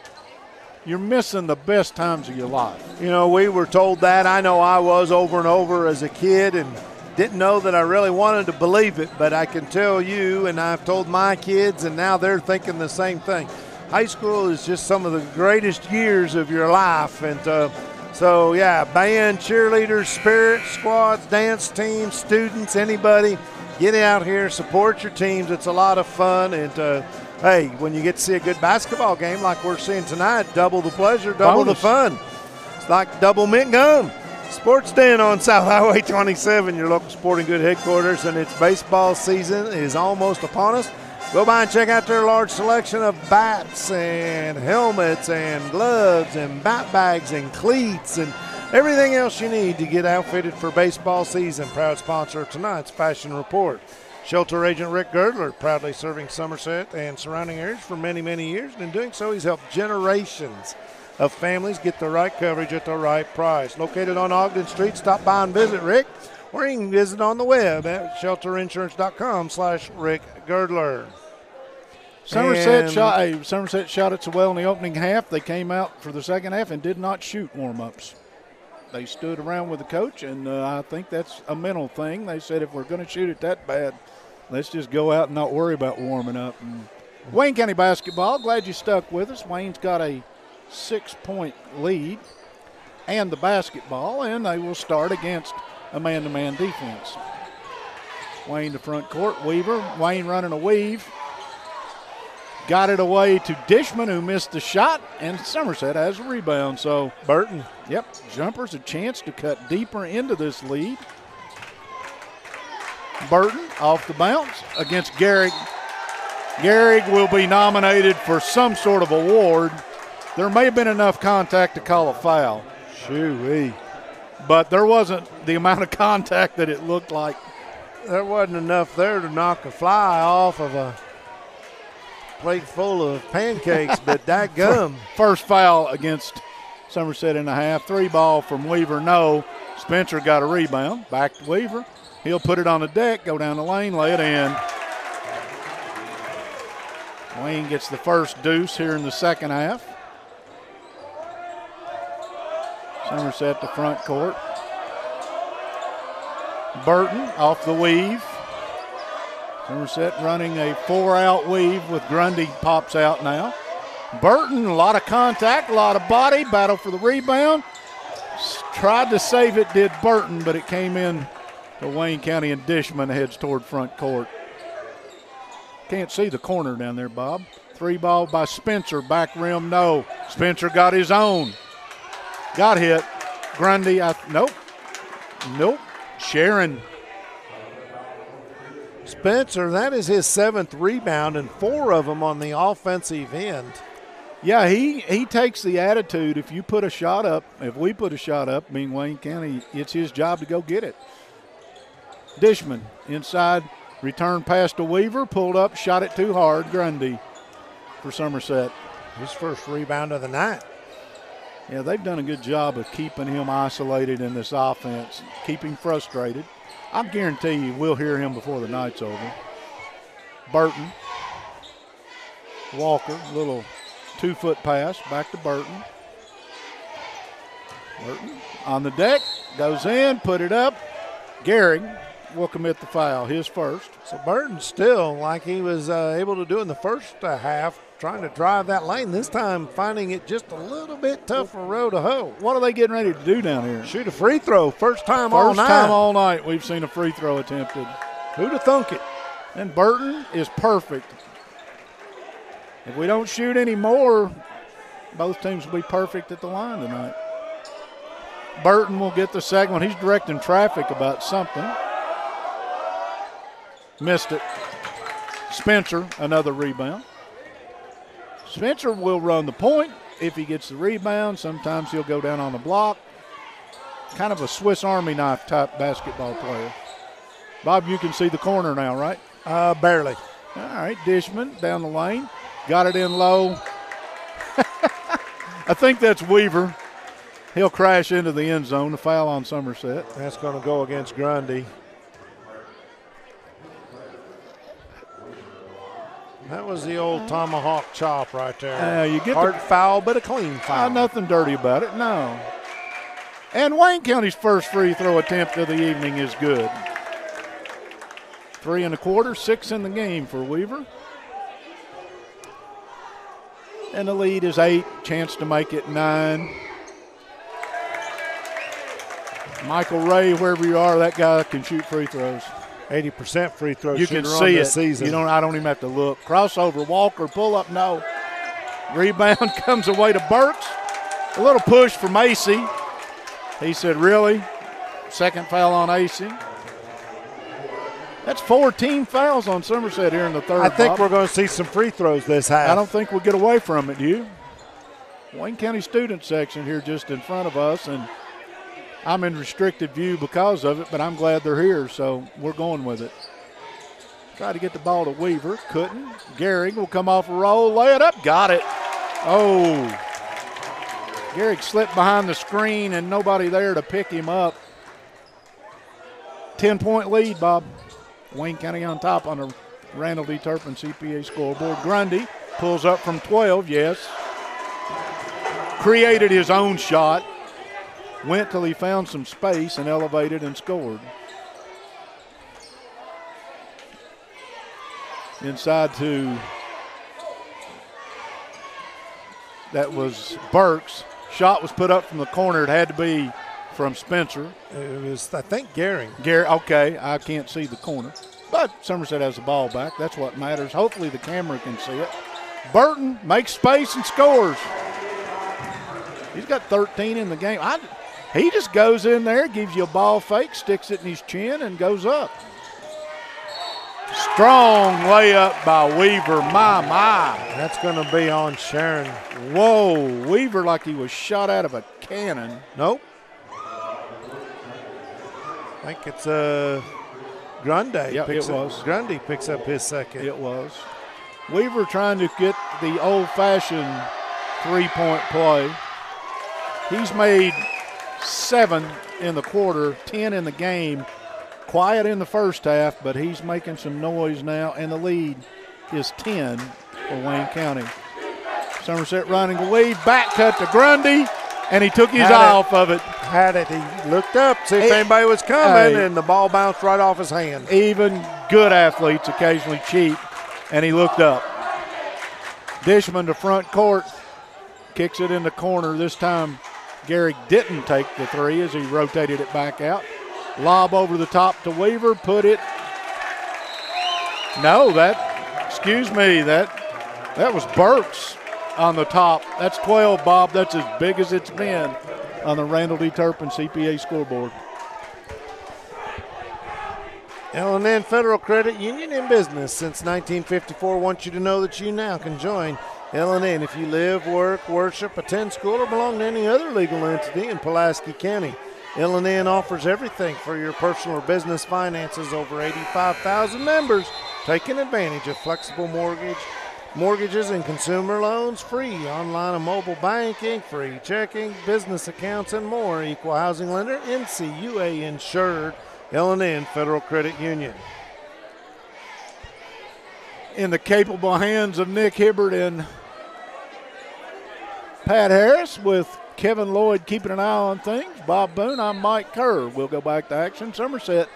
Speaker 1: you're missing the best times of your life.
Speaker 5: You know, we were told that. I know I was over and over as a kid and didn't know that I really wanted to believe it. But I can tell you, and I've told my kids, and now they're thinking the same thing. High school is just some of the greatest years of your life. And so, yeah, band, cheerleaders, spirit squads, dance teams, students, anybody, get out here, support your teams. It's a lot of fun. And, hey, when you get to see a good basketball game like we're seeing tonight, double the pleasure, double the fun. It's like double mint gum. Sports Den on South Highway 27, your local sporting good headquarters, and its baseball season is almost upon us. Go by and check out their large selection of bats and helmets and gloves and bat bags and cleats and everything else you need to get outfitted for baseball season. Proud sponsor of tonight's Fashion Report. Shelter Agent Rick Girdler, proudly serving Somerset and surrounding areas for many, many years. And in doing so, he's helped generations of families get the right coverage at the right price. Located on Ogden Street, stop by and visit Rick, or you can visit on the web at shelterinsurance.com/Rick Girdler.
Speaker 1: Somerset shot it so well in the opening half. They came out for the second half and did not shoot warm-ups. They stood around with the coach, and I think that's a mental thing. They said if we're going to shoot it that bad, let's just go out and not worry about warming up. And Wayne County basketball, glad you stuck with us. Wayne's got a 6-point lead and the basketball, and they will start against a man-to-man defense. Wayne to front court, Weaver. Wayne running a weave. Got it away to Dishman, who missed the shot, and Somerset has a rebound. So
Speaker 5: Burton.
Speaker 1: Yep, Jumpers a chance to cut deeper into this lead. Burton off the bounce against Gehrig. Gehrig will be nominated for some sort of award. There may have been enough contact to call a foul.
Speaker 5: Shoo-wee.
Speaker 1: But there wasn't the amount of contact that it looked like.
Speaker 5: There wasn't enough there to knock a fly off of a plate full of pancakes, but that gum.
Speaker 1: First foul against Somerset in the half. 3 ball from Weaver, no. Spencer got a rebound. Back to Weaver. He'll put it on the deck, go down the lane, lay it in. Wayne gets the first deuce here in the second half. Somerset to front court. Burton off the weave. Somerset running a 4-out weave with Grundy pops out now. Burton, a lot of contact, a lot of body, battle for the rebound. Tried to save it, did Burton, but it came in to Wayne County, and Dishman heads toward front court. Can't see the corner down there, Bob. 3 ball by Spencer, back rim, no. Spencer got his own. Got hit. Grundy, nope. Sharon.
Speaker 5: Spencer, that is his 7th rebound and 4 of them on the offensive end.
Speaker 1: Yeah, he takes the attitude, if you put a shot up, if we put a shot up, being Wayne County, it's his job to go get it. Dishman inside, return pass to Weaver, pulled up, shot it too hard. Grundy for Somerset.
Speaker 5: His first rebound of the night.
Speaker 1: Yeah, they've done a good job of keeping him isolated in this offense, keep him frustrated. I guarantee you we'll hear him before the night's over. Burton. Walker, little 2-foot pass, back to Burton. Burton on the deck, goes in, put it up. Gehrig will commit the foul, his first.
Speaker 5: So Burton still, like he was able to do in the first half, trying to drive that lane. This time finding it just a little bit tougher row to hoe.
Speaker 1: What are they getting ready to do down here?
Speaker 5: Shoot a free throw, first time all night.
Speaker 1: First time all night we've seen a free throw attempted.
Speaker 5: Who'd have thunk it?
Speaker 1: And Burton is perfect. If we don't shoot any more, both teams will be perfect at the line tonight. Burton will get the second one. He's directing traffic about something. Missed it. Spencer, another rebound. Spencer will run the point if he gets the rebound. Sometimes he'll go down on the block. Kind of a Swiss Army knife type basketball player. Bob, you can see the corner now, right?
Speaker 5: Barely.
Speaker 1: All right, Dishman down the lane. Got it in low. I think that's Weaver. He'll crash into the end zone. The foul on Somerset.
Speaker 5: That's going to go against Grundy. That was the old tomahawk chop right there.
Speaker 1: You get
Speaker 5: hard foul, but a clean foul.
Speaker 1: Nothing dirty about it, no. And Wayne County's first free throw attempt of the evening is good. 3 1/4, 6 in the game for Weaver. And the lead is 8, chance to make it 9. Michael Ray, wherever you are, that guy can shoot free throws.
Speaker 5: 80% free throw
Speaker 1: you
Speaker 5: shooter
Speaker 1: can see
Speaker 5: on
Speaker 1: it.
Speaker 5: the season.
Speaker 1: I don't even have to look. Crossover, Walker, pull up, no. Rebound comes away to Burks. A little push from AC. He said, really? Second foul on AC. That's 14 fouls on Somerset here in the third.
Speaker 5: I think
Speaker 1: Bob.
Speaker 5: we're going to see some free throws this half.
Speaker 1: I don't think we'll get away from it, do you? Wayne County student section here just in front of us, and I'm in restricted view because of it, but I'm glad they're here, so we're going with it. Try to get the ball to Weaver. Couldn't. Gehrig will come off a roll, lay it up, got it. Oh. Gehrig slipped behind the screen and nobody there to pick him up. 10-point lead, Bob. Wayne County on top on the Randall D. Turpin CPA scoreboard. Grundy pulls up from 12, yes. Created his own shot. Went till he found some space and elevated and scored. Inside to, that was Burks. Shot was put up from the corner. It had to be from Spencer.
Speaker 5: It was, I think, Gehrig.
Speaker 1: Okay, I can't see the corner. But Somerset has the ball back. That's what matters. Hopefully the camera can see it. Burton makes space and scores. He's got 13 in the game. He just goes in there, gives you a ball fake, sticks it in his chin, and goes up. Strong layup by Weaver. My.
Speaker 5: That's going to be on Sharon.
Speaker 1: Whoa, Weaver like he was shot out of a cannon.
Speaker 5: Nope. I think it's Grundy.
Speaker 1: Yeah, it was.
Speaker 5: Grundy picks up his second.
Speaker 1: It was. Weaver trying to get the old-fashioned three-point play. He's made 7 in the quarter, 10 in the game. Quiet in the first half, but he's making some noise now, and the lead is 10 for Wayne County. Somerset running the lead, back cut to Grundy, and he took his eye off of it.
Speaker 5: Had it. He looked up, see if anybody was coming, and the ball bounced right off his hand.
Speaker 1: Even good athletes occasionally cheat, and he looked up. Dishman to front court. Kicks it in the corner. This time Gehrig didn't take the three as he rotated it back out. Lob over the top to Weaver. Put it. No, excuse me, that was Burks on the top. That's 12, Bob. That's as big as it's been on the Randall D. Turpin CPA scoreboard.
Speaker 5: L&N Federal Credit Union in business since 1954 wants you to know that you now can join L&N if you live, work, worship, attend school, or belong to any other legal entity in Pulaski County. L&N offers everything for your personal or business finances. Over 85,000 members taking advantage of flexible mortgages and consumer loans, free online and mobile banking, free checking, business accounts, and more. Equal housing lender, NCUA insured. L&N Federal Credit Union.
Speaker 1: In the capable hands of Nick Hibbert and Pat Harris, with Kevin Lloyd keeping an eye on things. Bob Boone, I'm Mike Kerr. We'll go back to action. Somerset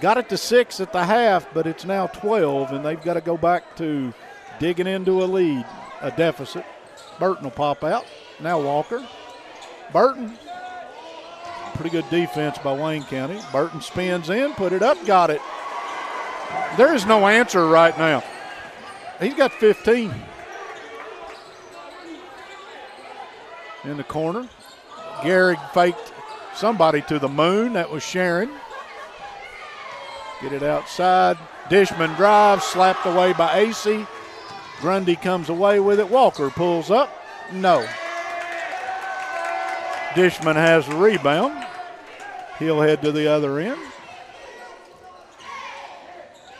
Speaker 1: got it to 6 at the half, but it's now 12, and they've got to go back to digging into a lead, a deficit. Burton will pop out. Now Walker. Burton. Pretty good defense by Wayne County. Burton spins in, put it up, got it. There is no answer right now. He's got 15. In the corner. Gehrig faked somebody to the moon. That was Sharon. Get it outside. Dishman drives, slapped away by AC. Grundy comes away with it. Walker pulls up. No. Dishman has the rebound. He'll head to the other end.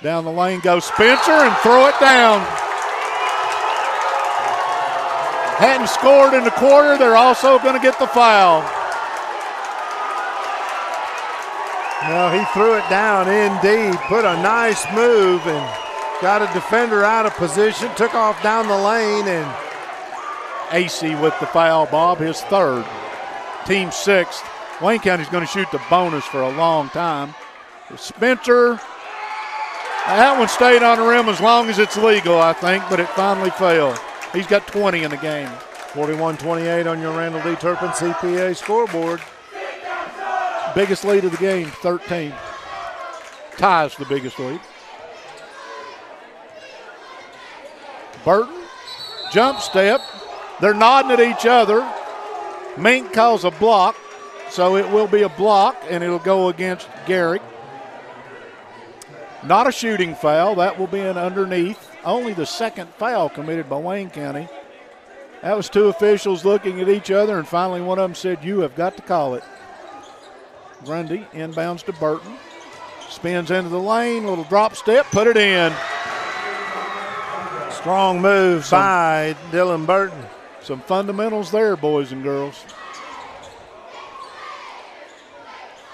Speaker 1: Down the lane goes Spencer and throw it down. Hadn't scored in the quarter. They're also going to get the foul.
Speaker 5: Well, he threw it down indeed. Put a nice move and got a defender out of position. Took off down the lane, and
Speaker 1: AC with the foul, Bob, his third. Team sixth. Wayne County's going to shoot the bonus for a long time. Spencer, that one stayed on the rim as long as it's legal, I think, but it finally fell. He's got 20 in the game.
Speaker 5: 41-28 on your Randall D. Turpin CPA scoreboard.
Speaker 1: Biggest lead of the game, 13. Ties the biggest lead. Burton, jump step. They're nodding at each other. Mink calls a block, so it will be a block, and it'll go against Gehrig. Not a shooting foul. That will be an underneath. Only the second foul committed by Wayne County. That was two officials looking at each other, and finally one of them said, "You have got to call it." Grundy inbounds to Burton. Spins into the lane, little drop step, put it in.
Speaker 5: Strong move by Dylan Burton.
Speaker 1: Some fundamentals there, boys and girls.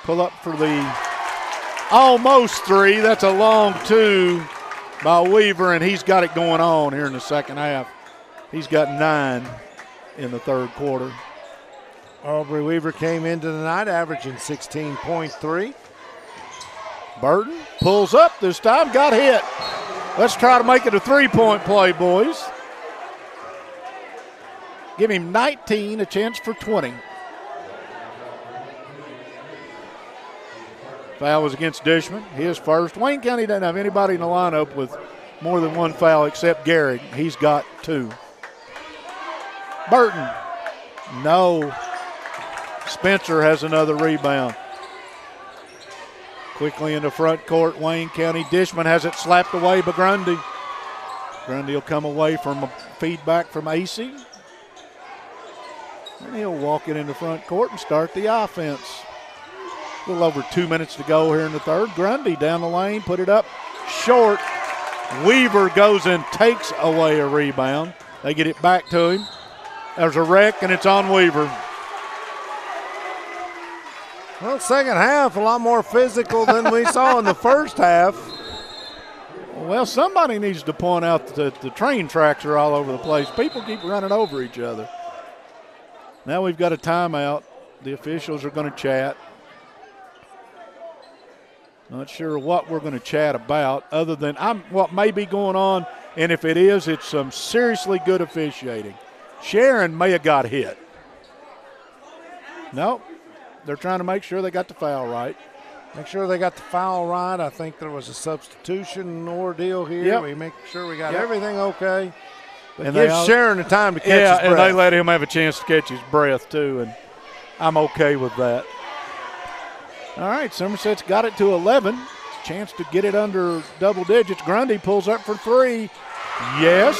Speaker 1: Pull up for the almost three. That's a long two by Weaver, and he's got it going on here in the second half. He's got 9 in the third quarter.
Speaker 5: Aubrey Weaver came into the night averaging 16.3.
Speaker 1: Burton pulls up this time, got hit. Let's try to make it a three-point play, boys. Give him 19, a chance for 20. Foul was against Dishman, his first. Wayne County doesn't have anybody in the lineup with more than one foul except Gehrig. He's got 2. Burton, no. Spencer has another rebound. Quickly into front court, Wayne County. Dishman has it slapped away by Grundy. Grundy will come away from a feedback from AC. And he'll walk it into front court and start the offense. A little over 2 minutes to go here in the third. Grundy down the lane, put it up short. Weaver goes and takes away a rebound. They get it back to him. There's a wreck, and it's on Weaver.
Speaker 5: Well, second half, a lot more physical than we saw in the first half.
Speaker 1: Well, somebody needs to point out that the train tracks are all over the place. People keep running over each other. Now we've got a timeout. The officials are going to chat. Not sure what we're going to chat about other than what may be going on And if it is, it's some seriously good officiating. Sharon may have got hit. Nope. They're trying to make sure they got the foul right.
Speaker 5: Make sure they got the foul right. I think there was a substitution ordeal here.
Speaker 1: Yep.
Speaker 5: We make sure we got everything okay. But
Speaker 1: And
Speaker 5: give Sharon the time to catch his breath.
Speaker 1: and they let him have a chance to catch his breath too, and I'm okay with that. All right, Somerset's got it to 11. Chance to get it under double digits. Grundy pulls up for three. Yes.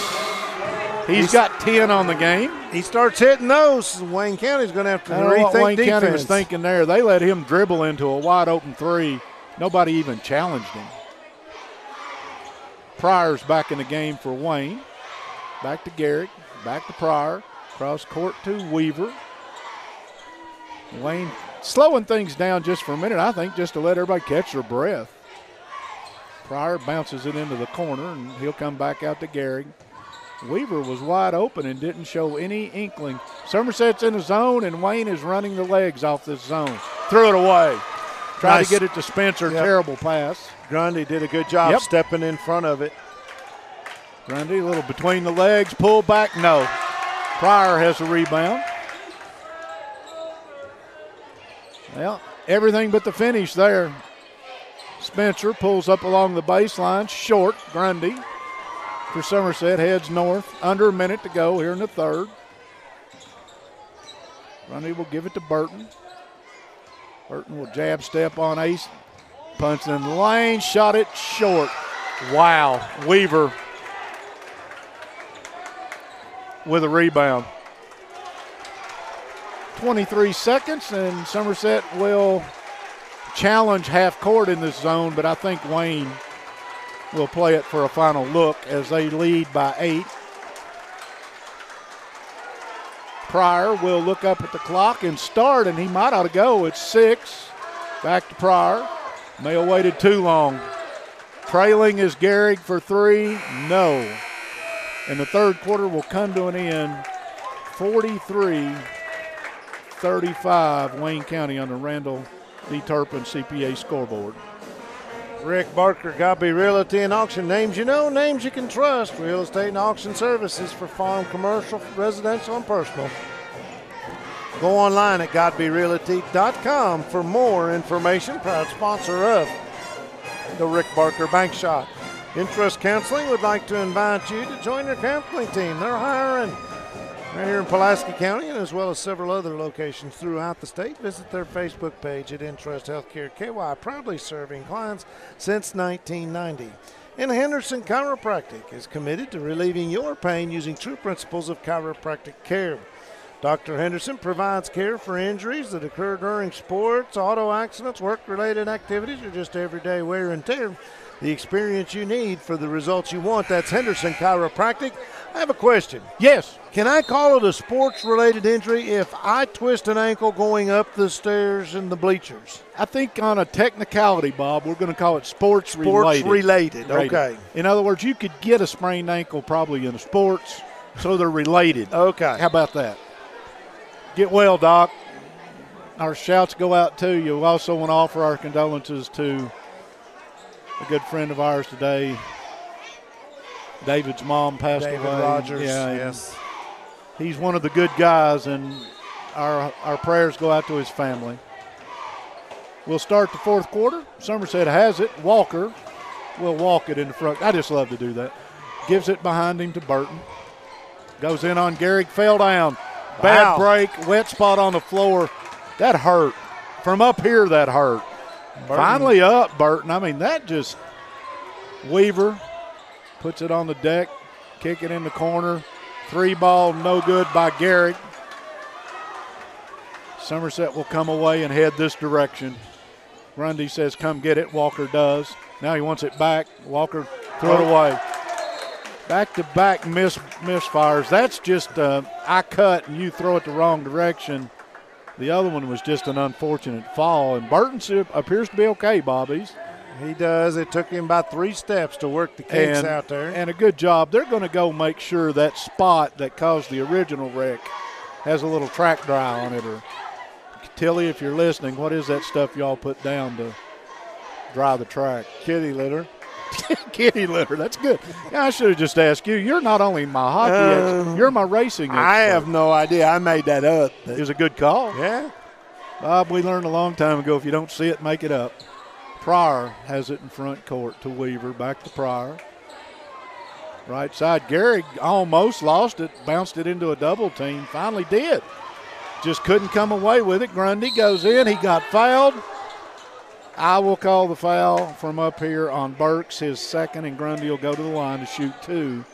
Speaker 1: He's got 10 on the game.
Speaker 5: He starts hitting those. Wayne County's going to have to
Speaker 1: I don't know
Speaker 5: rethink
Speaker 1: what Wayne
Speaker 5: defense.
Speaker 1: County was thinking there. They let him dribble into a wide-open three. Nobody even challenged him. Pryor's back in the game for Wayne. Back to Garrick. Back to Pryor. Cross court to Weaver. Wayne slowing things down just for a minute, I think, just to let everybody catch their breath. Pryor bounces it into the corner, and he'll come back out to Garrick. Weaver was wide open and didn't show any inkling. Somerset's in the zone, and Wayne is running the legs off this zone. Threw it away. Tried to get it to Spencer.
Speaker 5: Yep.
Speaker 1: Terrible pass.
Speaker 5: Grundy did a good job stepping in front of it.
Speaker 1: Grundy, a little between the legs, pull back, no. Pryor has a rebound. Well, everything but the finish there. Spencer pulls up along the baseline, short. Grundy for Somerset heads north. Under a minute to go here in the third. Grundy will give it to Burton. Burton will jab step on Ace. Punch in the lane, shot it short. Wow, Weaver with a rebound. 23 seconds, and Somerset will challenge half court in this zone, but I think Wayne will play it for a final look as they lead by 8. Pryor will look up at the clock and start, and he might ought to go. It's 6. Back to Pryor. May have waited too long. Trailing is Gehrig for 3. No. And the third quarter will come to an end. 43-35, Wayne County on the Randall D. Turpin CPA scoreboard.
Speaker 5: Rick Barker, Godby Realty and Auction. Names you know, names you can trust. Real estate and auction services for farm, commercial, residential, and personal. Go online at godbyrealty.com for more information. Proud sponsor of the Rick Barker Bank Shot. Interest Counseling would like to invite you to join their counseling team. They're hiring right here in Pulaski County, and as well as several other locations throughout the state. Visit their Facebook page at Interest Healthcare KY, proudly serving clients since 1990. And Henderson Chiropractic is committed to relieving your pain using true principles of chiropractic care. Dr. Henderson provides care for injuries that occur during sports, auto accidents, work-related activities, or just everyday wear and tear. The experience you need for the results you want. That's Henderson Chiropractic. I have a question.
Speaker 1: Yes.
Speaker 5: Can I call it a sports-related injury if I twist an ankle going up the stairs in the bleachers?
Speaker 1: I think on a technicality, Bob, we're going to call it sports-related.
Speaker 5: Sports-related, okay.
Speaker 1: In other words, you could get a sprained ankle probably in sports, so they're related.
Speaker 5: Okay.
Speaker 1: How about that? Get well, Doc. Our shouts go out to you. We also want to offer our condolences to a good friend of ours today. David's mom passed away.
Speaker 5: David Rogers,
Speaker 1: yeah,
Speaker 5: yes.
Speaker 1: He's one of the good guys, and our prayers go out to his family. We'll start the fourth quarter. Somerset has it. Walker will walk it in the front. I just love to do that. Gives it behind him to Burton. Goes in on Gehrig, fell down. Bad break, wet spot on the floor. That hurt. From up here, that hurt. Burton. Finally up, Burton. I mean, that just – Weaver puts it on the deck, kick it in the corner. 3 ball, no good by Gehrig. Somerset will come away and head this direction. Grundy says, come get it. Walker does. Now he wants it back. Walker threw it away. Back-to-back misfires. That's just I cut and you throw it the wrong direction. The other one was just an unfortunate fall. And Burton appears to be okay, Bobbies.
Speaker 5: He does. It took him about 3 steps to work the kinks out there.
Speaker 1: And a good job. They're going to go make sure that spot that caused the original wreck has a little track dry on it. Or Tilly, if you're listening, what is that stuff y'all put down to dry the track?
Speaker 5: Kitty litter.
Speaker 1: Kitty litter. That's good. Yeah, I should have just asked you. You're not only my hockey expert, you're my racing expert.
Speaker 5: I have no idea. I made that up.
Speaker 1: It was a good call.
Speaker 5: Yeah.
Speaker 1: Bob, we learned a long time ago, if you don't see it, make it up. Pryor has it in front court to Weaver. Back to Pryor. Right side. Gehrig almost lost it. Bounced it into a double team. Finally did. Just couldn't come away with it. Grundy goes in. He got fouled. I will call the foul from up here on Burks, his second, and Grundy will go to the line to shoot 2.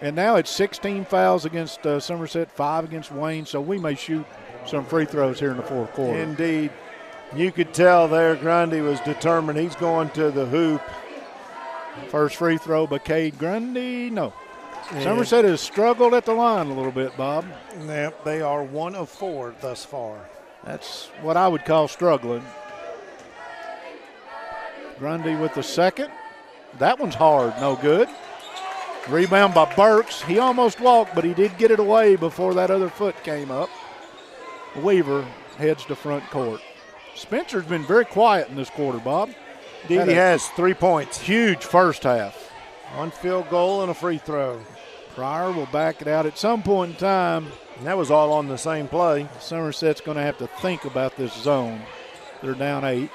Speaker 1: And now it's 16 fouls against Somerset, 5 against Wayne, so we may shoot some free throws here in the fourth quarter.
Speaker 5: Indeed. You could tell there Grundy was determined. He's going to the hoop.
Speaker 1: First free throw by Cade Grundy. No. And Somerset has struggled at the line a little bit, Bob.
Speaker 5: Yep, they are 1 of 4 thus far.
Speaker 1: That's what I would call struggling. Grundy with the second. That one's hard, no good. Rebound by Burks. He almost walked, but he did get it away before that other foot came up. Weaver heads to front court. Spencer's been very quiet in this quarter, Bob.
Speaker 5: He has 3 points.
Speaker 1: Huge first half.
Speaker 5: 1 field goal and a free throw.
Speaker 1: Pryor will back it out at some point in time.
Speaker 5: And that was all on the same play.
Speaker 1: Somerset's going to have to think about this zone. They're down 8.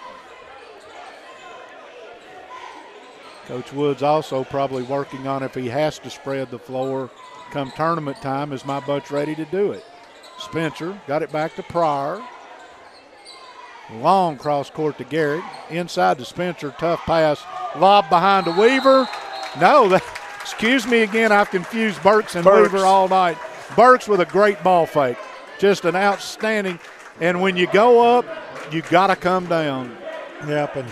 Speaker 1: Coach Woods also probably working on if he has to spread the floor come tournament time. Is my bunch ready to do it? Spencer got it back to Pryor. Long cross court to Gehrig. Inside to Spencer. Tough pass. Lob behind to Weaver. No, excuse me again. I've confused Burks and Weaver all night. Burks with a great ball fake. Just an outstanding. And when you go up, you got to come down.
Speaker 5: Yep, and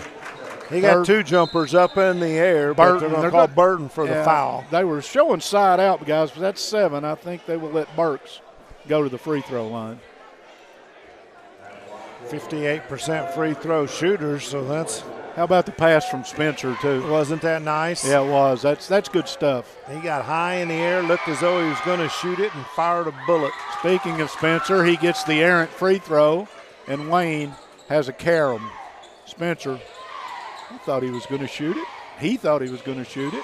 Speaker 5: he got 2 jumpers up in the air, but they're going to call Burton for the foul.
Speaker 1: They were showing side out, guys, but that's 7. I think they will let Burks go to the free throw line.
Speaker 5: 58% free throw shooters, so that's.
Speaker 1: How about the pass from Spencer, too?
Speaker 5: Wasn't that nice?
Speaker 1: Yeah, it was. That's good stuff.
Speaker 5: He got high in the air, looked as though he was going to shoot it, and fired a bullet.
Speaker 1: Speaking of Spencer, he gets the errant free throw, and Wayne has a carom. Spencer, I thought he was going to shoot it. He thought he was going to shoot it.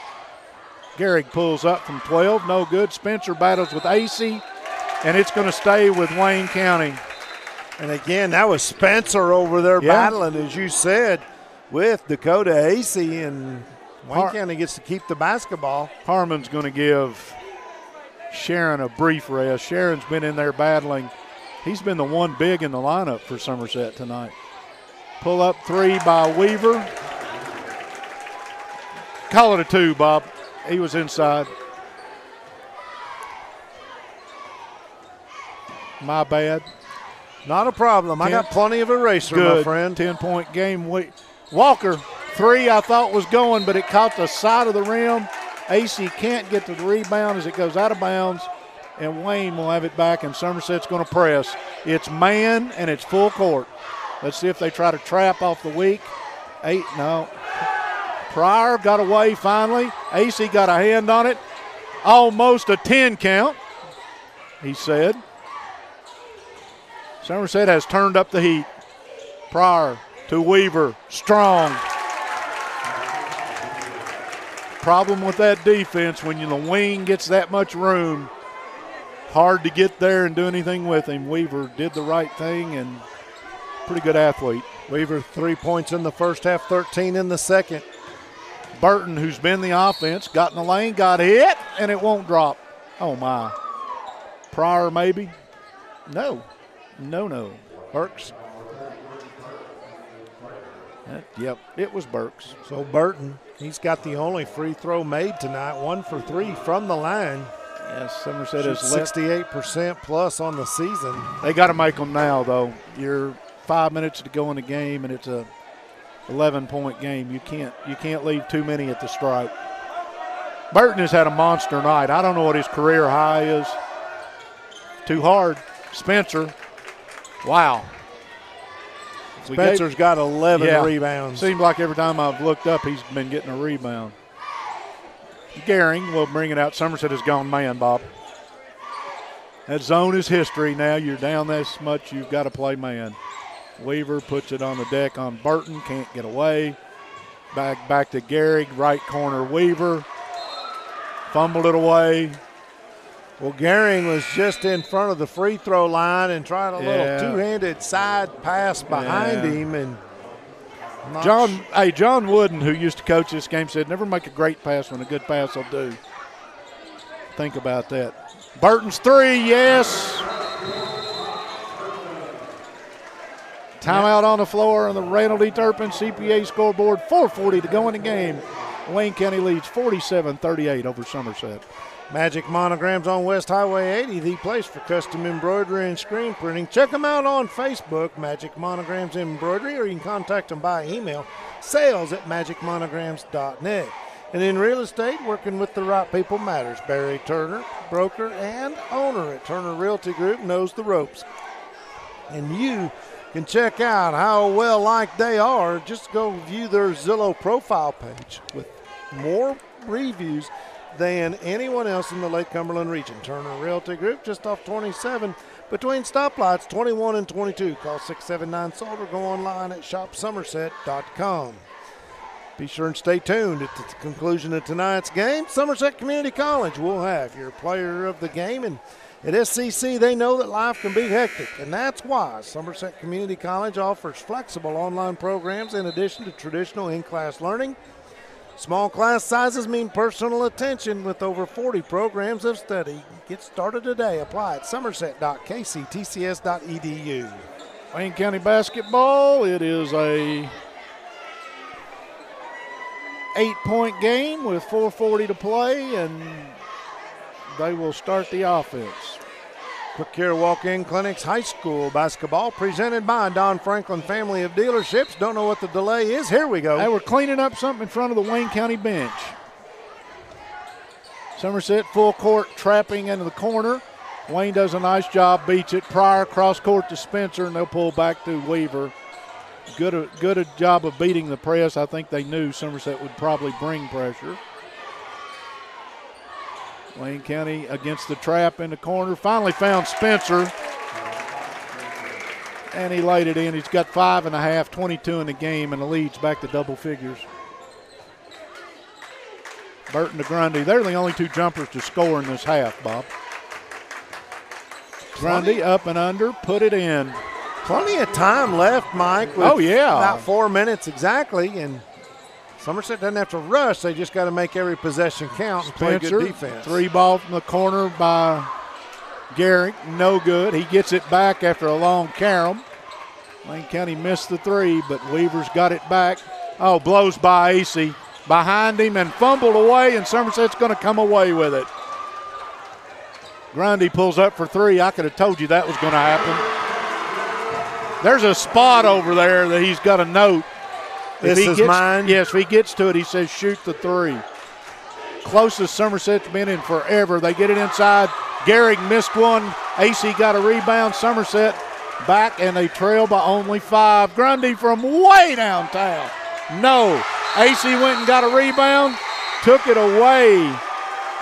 Speaker 1: Gehrig pulls up from 12, no good. Spencer battles with AC, and it's going to stay with Wayne County.
Speaker 5: And again, that was Spencer over there battling, as you said, with Dakota AC, and Wayne County gets to keep the basketball.
Speaker 1: Harmon's going to give Sharon a brief rest. Sharon's been in there battling. He's been the one big in the lineup for Somerset tonight. Pull up 3 by Weaver. Call it a 2, Bob. He was inside. My bad.
Speaker 5: Not a problem. I got plenty of eraser, my friend.
Speaker 1: 10-point game. Walker, 3 I thought was going, but it caught the side of the rim. AC can't get to the rebound as it goes out of bounds, and Wayne will have it back, and Somerset's going to press. It's man, and it's full court. Let's see if they try to trap off the weak. 8, no. Pryor got away finally. AC got a hand on it. Almost a 10 count, he said. Somerset has turned up the heat. Pryor to Weaver, strong. Problem with that defense, when the wing gets that much room, hard to get there and do anything with him. Weaver did the right thing, and pretty good athlete.
Speaker 5: Weaver 3 points in the first half, 13 in the second.
Speaker 1: Burton, who's been the offense, got in the lane, got hit, and it won't drop. Oh, my. Pryor maybe? No. No. Burks. Yep, it was Burks.
Speaker 5: So Burton, he's got the only free throw made tonight, 1 for 3 from the line.
Speaker 1: Yes, Somerset is
Speaker 5: 68% plus on the season.
Speaker 1: They got to make them now, though. You're 5 minutes to go in the game, and it's a 11-point game. You can't leave too many at the stripe. Burton has had a monster night. I don't know what his career high is. Too hard. Spencer. Wow.
Speaker 5: Spencer's got 11 rebounds.
Speaker 1: Seems like every time I've looked up, he's been getting a rebound. Gehrig will bring it out. Somerset has gone man, Bob. That zone is history now. You're down this much, you've got to play man. Weaver puts it on the deck on Burton, can't get away. Back to Gehrig, right corner Weaver. Fumbled it away.
Speaker 5: Well, Gehrig was just in front of the free throw line and tried a little two-handed side pass behind him. And
Speaker 1: John Wooden, who used to coach this game, said never make a great pass when a good pass will do. Think about that. Burton's three, yes. Timeout on the floor on the Randall D. Turpin CPA scoreboard. 4:40 to go in the game. Wayne County leads 47-38 over Somerset.
Speaker 5: Magic Monograms on West Highway 80, the place for custom embroidery and screen printing. Check them out on Facebook, Magic Monograms Embroidery, or you can contact them by email, sales@magicmonograms.net. And in real estate, working with the right people matters. Barry Turner, broker and owner at Turner Realty Group, knows the ropes. And you can check out how well liked they are. Just go view their Zillow profile page with more reviews than anyone else in the Lake Cumberland region. Turner Realty Group, just off 27 between stoplights 21 and 22. Call 679-SOLD or go online at shopsomerset.com. Be sure and stay tuned. At the conclusion of tonight's game, Somerset Community College will have your player of the game. And at SCC, they know that life can be hectic, and that's why Somerset Community College offers flexible online programs in addition to traditional in-class learning. Small class sizes mean personal attention with over 40 programs of study. Get started today. Apply at somerset.kctcs.edu.
Speaker 1: Wayne County basketball, it is a 8-point game with 4:40 to play, and they will start the offense.
Speaker 5: Quick Care Walk-In Clinics High School basketball presented by Don Franklin Family of Dealerships. Don't know what the delay is. Here we go.
Speaker 1: They were cleaning up something in front of the Wayne County bench. Somerset full court trapping into the corner. Wayne does a nice job, beats it. Pryor cross court to Spencer, and they'll pull back to Weaver. Good a job of beating the press. I think they knew Somerset would probably bring pressure. Wayne County against the trap in the corner. Finally found Spencer. And he laid it in. He's got 5.5, 22 in the game, and the lead's back to double figures. Burton to Grundy. They're the only two jumpers to score in this half, Bob. Grundy up and under, put it in.
Speaker 5: Plenty of time left, Mike. About 4 minutes exactly, and Somerset doesn't have to rush. They just got to make every possession count and play good defense.
Speaker 1: Three ball from the corner by Gehrig. No good. He gets it back after a long carom. Wayne County missed the three, but Weaver's got it back. Oh, blows by AC. Behind him and fumbled away, and Somerset's going to come away with it. Grundy pulls up for three. I could have told you that was going to happen. There's a spot over there that he's got a note.
Speaker 5: This is mine?
Speaker 1: Yes, if he gets to it, he says shoot the three. Closest Somerset's been in forever. They get it inside. Gehrig missed one. AC got a rebound. Somerset back, and they trail by only 5. Grundy from way downtown. No. AC went and got a rebound, took it away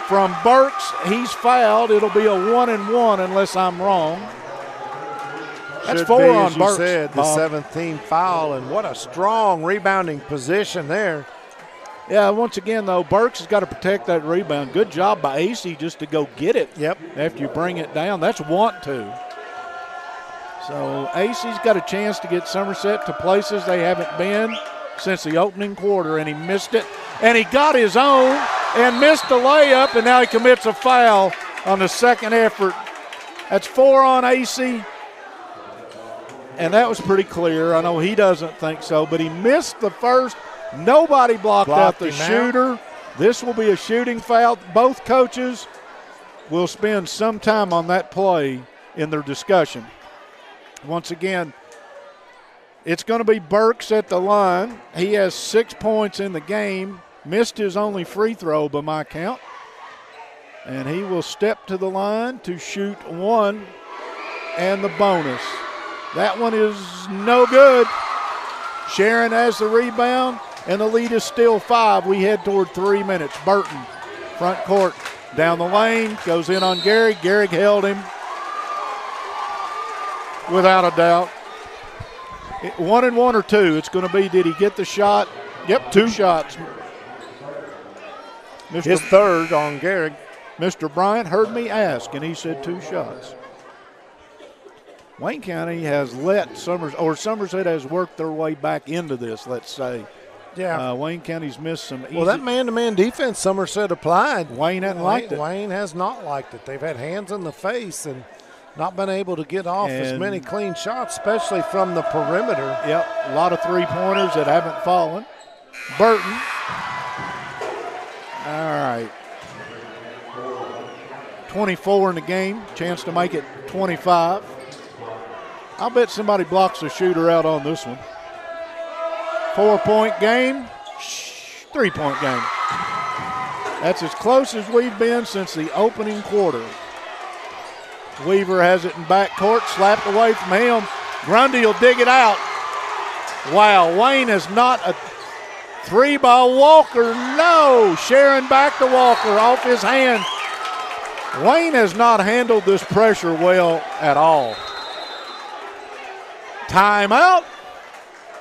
Speaker 1: from Burks. He's fouled. It'll be a 1-and-1 unless I'm wrong. That's 4 on Burks.
Speaker 5: You said, the 7th team foul, and what a strong rebounding position there.
Speaker 1: Yeah, once again, though, Burks has got to protect that rebound. Good job by AC just to go get it.
Speaker 5: Yep.
Speaker 1: After you bring it down. That's want to. So AC's got a chance to get Somerset to places they haven't been since the opening quarter, and he missed it. And he got his own and missed the layup, and now he commits a foul on the second effort. That's 4 on AC. And that was pretty clear. I know he doesn't think so, but he missed the first. Nobody blocked out the shooter. This will be a shooting foul. Both coaches will spend some time on that play in their discussion. Once again, it's going to be Burks at the line. He has 6 points in the game. Missed his only free throw by my count. And he will step to the line to shoot 1 and the bonus. That one is no good. Sharon has the rebound, and the lead is still 5. We head toward 3 minutes. Burton, front court, down the lane, goes in on Gehrig. Gehrig held him without a doubt. 1-and-1 or 2. It's going to be, did he get the shot Yep, 2 shots.
Speaker 5: His third on Gehrig.
Speaker 1: Mr. Bryant heard me ask, and he said 2 shots. Wayne County has let Somerset has worked their way back into this, let's say.
Speaker 5: Yeah.
Speaker 1: Wayne County's missed some easy.
Speaker 5: Well, that man-to-man defense Somerset applied.
Speaker 1: Wayne hasn't liked it.
Speaker 5: Wayne has not liked it. They've had hands in the face and not been able to get off as many clean shots, especially from the perimeter.
Speaker 1: Yep, a lot of 3-pointers that haven't fallen. Burton. All right. 24 in the game, chance to make it 25. I'll bet somebody blocks a shooter out on this one. 4-point game, 3-point game. That's as close as we've been since the opening quarter. Weaver has it in backcourt, slapped away from him. Grundy will dig it out. Wow, Wayne is not a 3 by Walker. No, Sharon back to Walker off his hand. Wayne has not handled this pressure well at all. Timeout.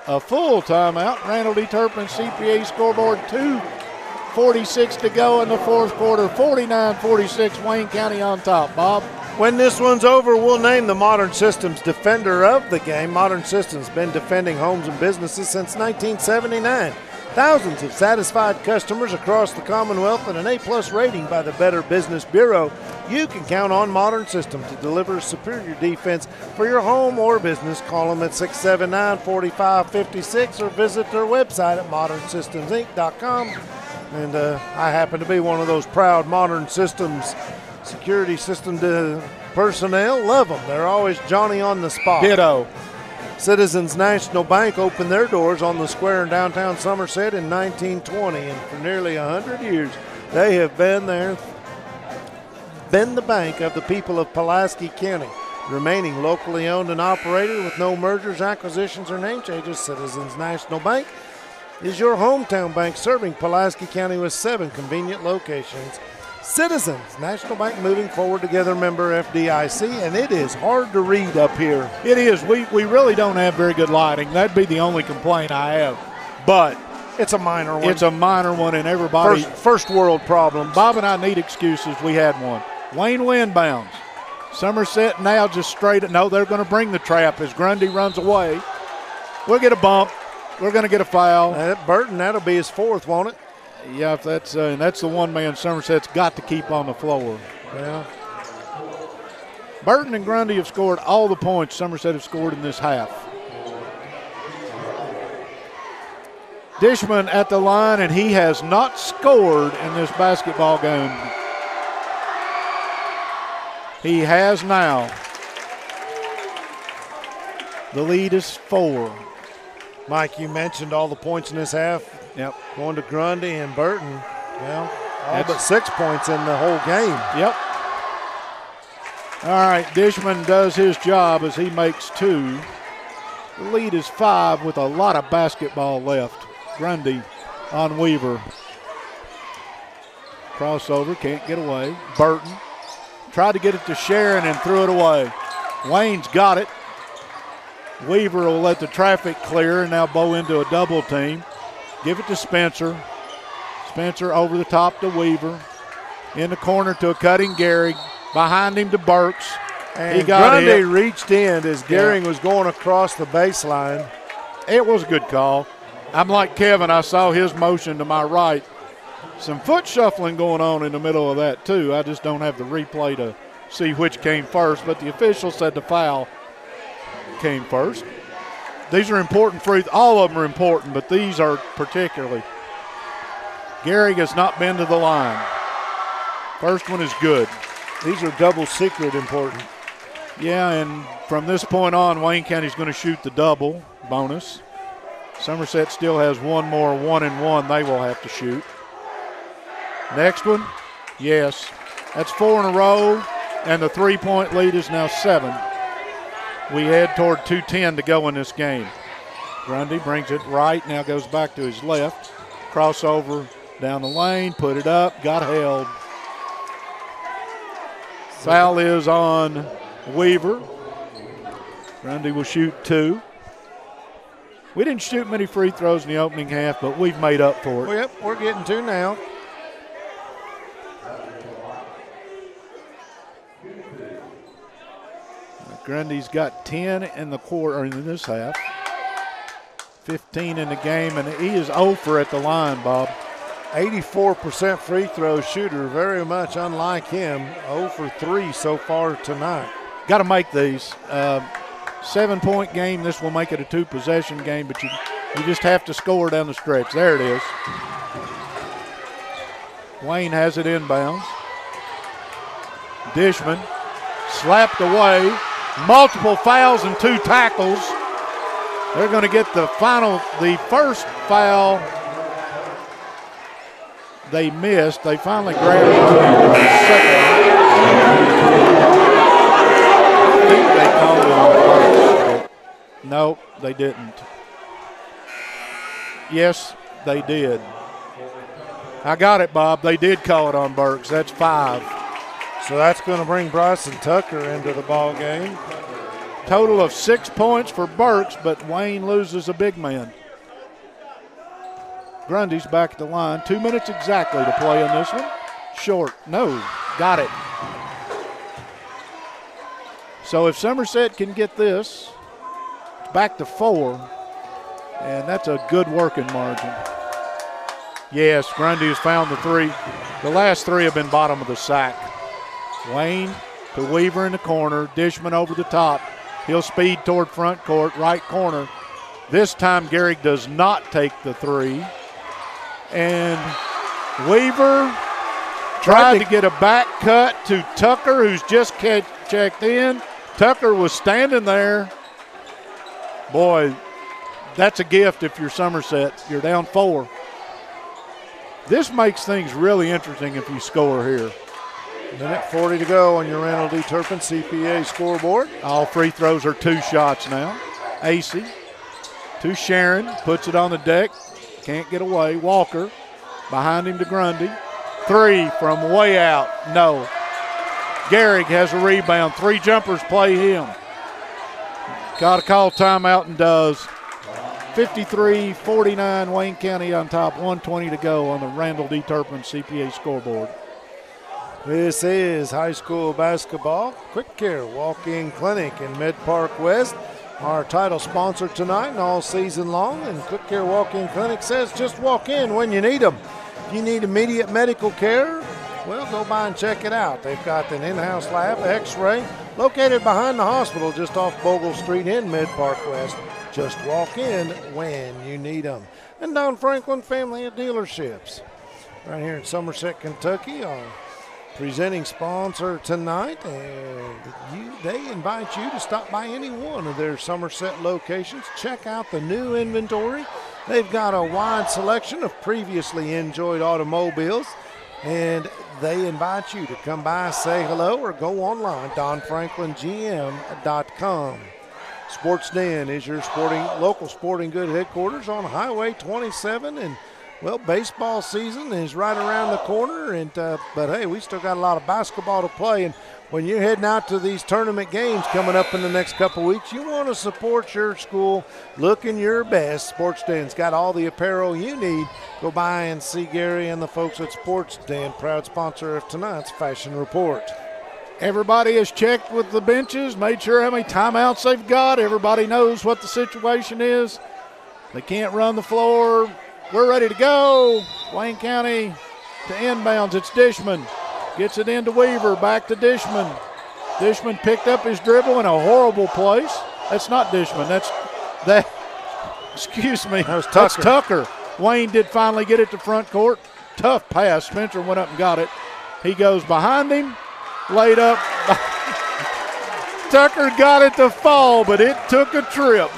Speaker 1: A full timeout. Randall D. Turpin CPA scoreboard, 2:46 to go in the fourth quarter. 49-46, Wayne County on top. Bob?
Speaker 5: When this one's over, we'll name the Modern Systems Defender of the game. Modern Systems been defending homes and businesses since 1979. Thousands of satisfied customers across the Commonwealth and an A+ rating by the Better Business Bureau. You can count on Modern Systems to deliver superior defense for your home or business. Call them at 679-4556 or visit their website at modernsystemsinc.com. And I happen to be one of those proud Modern Systems security system personnel. Love them. They're always Johnny on the spot.
Speaker 1: Ditto.
Speaker 5: Citizens National Bank opened their doors on the square in downtown Somerset in 1920, and for nearly 100 years they have been there, been the bank of the people of Pulaski County. Remaining locally owned and operated with no mergers, acquisitions, or name changes, Citizens National Bank is your hometown bank serving Pulaski County with 7 convenient locations. Citizens National Bank, moving forward together, member FDIC, and it is hard to read up here.
Speaker 1: It is. We really don't have very good lighting. That'd be the only complaint I have. But
Speaker 5: it's a minor one.
Speaker 1: It's a minor one, and everybody.
Speaker 5: First world problems.
Speaker 1: Bob and I need excuses. We had one. Wayne inbounds. Somerset now just straight. No, they're going to bring the trap as Grundy runs away. We'll get a bump. We're going to get a foul.
Speaker 5: Burton, that'll be his 4th, won't it?
Speaker 1: Yeah, if that's the one man Somerset's got to keep on the floor.
Speaker 5: Yeah.
Speaker 1: Burton and Grundy have scored all the points Somerset have scored in this half. Dishman at the line, and he has not scored in this basketball game. He has now. The lead is 4.
Speaker 5: Mike, you mentioned all the points in this half.
Speaker 1: Yep.
Speaker 5: Going to Grundy and Burton. Well, all but 6 points in the whole game.
Speaker 1: Yep. All right, Dishman does his job as he makes 2. The lead is 5 with a lot of basketball left. Grundy on Weaver. Crossover, can't get away. Burton tried to get it to Sharon and threw it away. Wayne's got it. Weaver will let the traffic clear and now bow into a double team. Give it to Spencer. Spencer over the top to Weaver. In the corner to a cutting Gehrig. Behind him to Burks.
Speaker 5: And he got Grundy reached in as Gehrig was going across the baseline.
Speaker 1: It was a good call. I'm like Kevin. I saw his motion to my right. Some foot shuffling going on in the middle of that, too. I just don't have the replay to see which came first, but the official said the foul came first. These are important free. All of them are important, but these are particularly. Gehrig has not been to the line. First one is good.
Speaker 5: These are double secret important.
Speaker 1: Yeah, and from this point on, Wayne County's going to shoot the double bonus. Somerset still has one more 1-and-1 they will have to shoot. Next one, yes. That's 4 in a row, and the 3-point lead is now 7. We head toward 2:10 to go in this game. Grundy brings it right, now goes back to his left. Crossover down the lane, put it up, got held. Foul is on Weaver. Grundy will shoot 2. We didn't shoot many free throws in the opening half, but we've made up for it.
Speaker 5: Well, yep, we're getting to now.
Speaker 1: Grundy's got 10 in the quarter, or in this half. 15 in the game, and he is 0 for at the line, Bob.
Speaker 5: 84% free throw shooter, very much unlike him. 0 for 3 so far tonight.
Speaker 1: Got to make these. 7-point game. This will make it a 2-possession game, but you just have to score down the stretch. There it is. Wayne has it inbounds. Dishman slapped away. Multiple fouls and 2 tackles. They're going to get the first foul they missed. They finally grabbed the second. I think they called it on Burks. No, they didn't. Yes, they did. I got it, Bob. They did call it on Burks. That's 5.
Speaker 5: So that's going to bring Bryson Tucker into the ball game.
Speaker 1: Total of 6 points for Burks, but Wayne loses a big man. Grundy's back at the line. 2 minutes exactly to play on this one. Short. No. Got it. So if Somerset can get this, it's back to 4. And that's a good working margin. Yes, Grundy has found the 3. The last 3 have been bottom of the sack. Wayne to Weaver in the corner. Dishman over the top. He'll speed toward front court, right corner. This time Gehrig does not take the 3. And Weaver tried to get a back cut to Tucker, who's just checked in. Tucker was standing there. Boy, that's a gift if you're Somerset. You're down 4. This makes things really interesting if you score here.
Speaker 5: Minute 40 to go on your Randall D. Turpin CPA scoreboard.
Speaker 1: All free throws are 2 shots now. Acey to Sharon, puts it on the deck. Can't get away. Walker behind him to Grundy. 3 from way out. No. Gehrig has a rebound. 3 jumpers play him. Got to call timeout and does. 53-49, Wayne County on top. 1:20 to go on the Randall D. Turpin CPA scoreboard.
Speaker 5: This is high school basketball. Quick Care Walk-In Clinic in Mid-Park West. Our title sponsor tonight and all season long. And Quick Care Walk-In Clinic says just walk in when you need them. If you need immediate medical care, well, go by and check it out. They've got an in-house lab, x-ray, located behind the hospital just off Bogle Street in Mid-Park West. Just walk in when you need them. And Don Franklin Family of Dealerships. Right here in Somerset, Kentucky, our presenting sponsor tonight, and they invite you to stop by any one of their Somerset locations. Check out the new inventory. They've got a wide selection of previously enjoyed automobiles, and they invite you to come by, say hello, or go online, donfranklingm.com. Sports Den is your local sporting good headquarters on Highway 27, and well, baseball season is right around the corner, and but hey, we still got a lot of basketball to play. And when you're heading out to these tournament games coming up in the next couple weeks, you want to support your school, looking your best. Sports Den's got all the apparel you need. Go by and see Gary and the folks at Sports Den, proud sponsor of tonight's Fashion Report.
Speaker 1: Everybody has checked with the benches, made sure how many timeouts they've got. Everybody knows what the situation is. They can't run the floor. We're ready to go. Wayne County to inbounds. It's Dishman. Gets it into Weaver. Back to Dishman. Dishman picked up his dribble in a horrible place. That's not Dishman. Excuse me.
Speaker 5: That was Tucker.
Speaker 1: That's Tucker. Wayne did finally get it to front court. Tough pass. Spencer went up and got it. He goes behind him. Laid up. Tucker got it to fall, but it took a trip.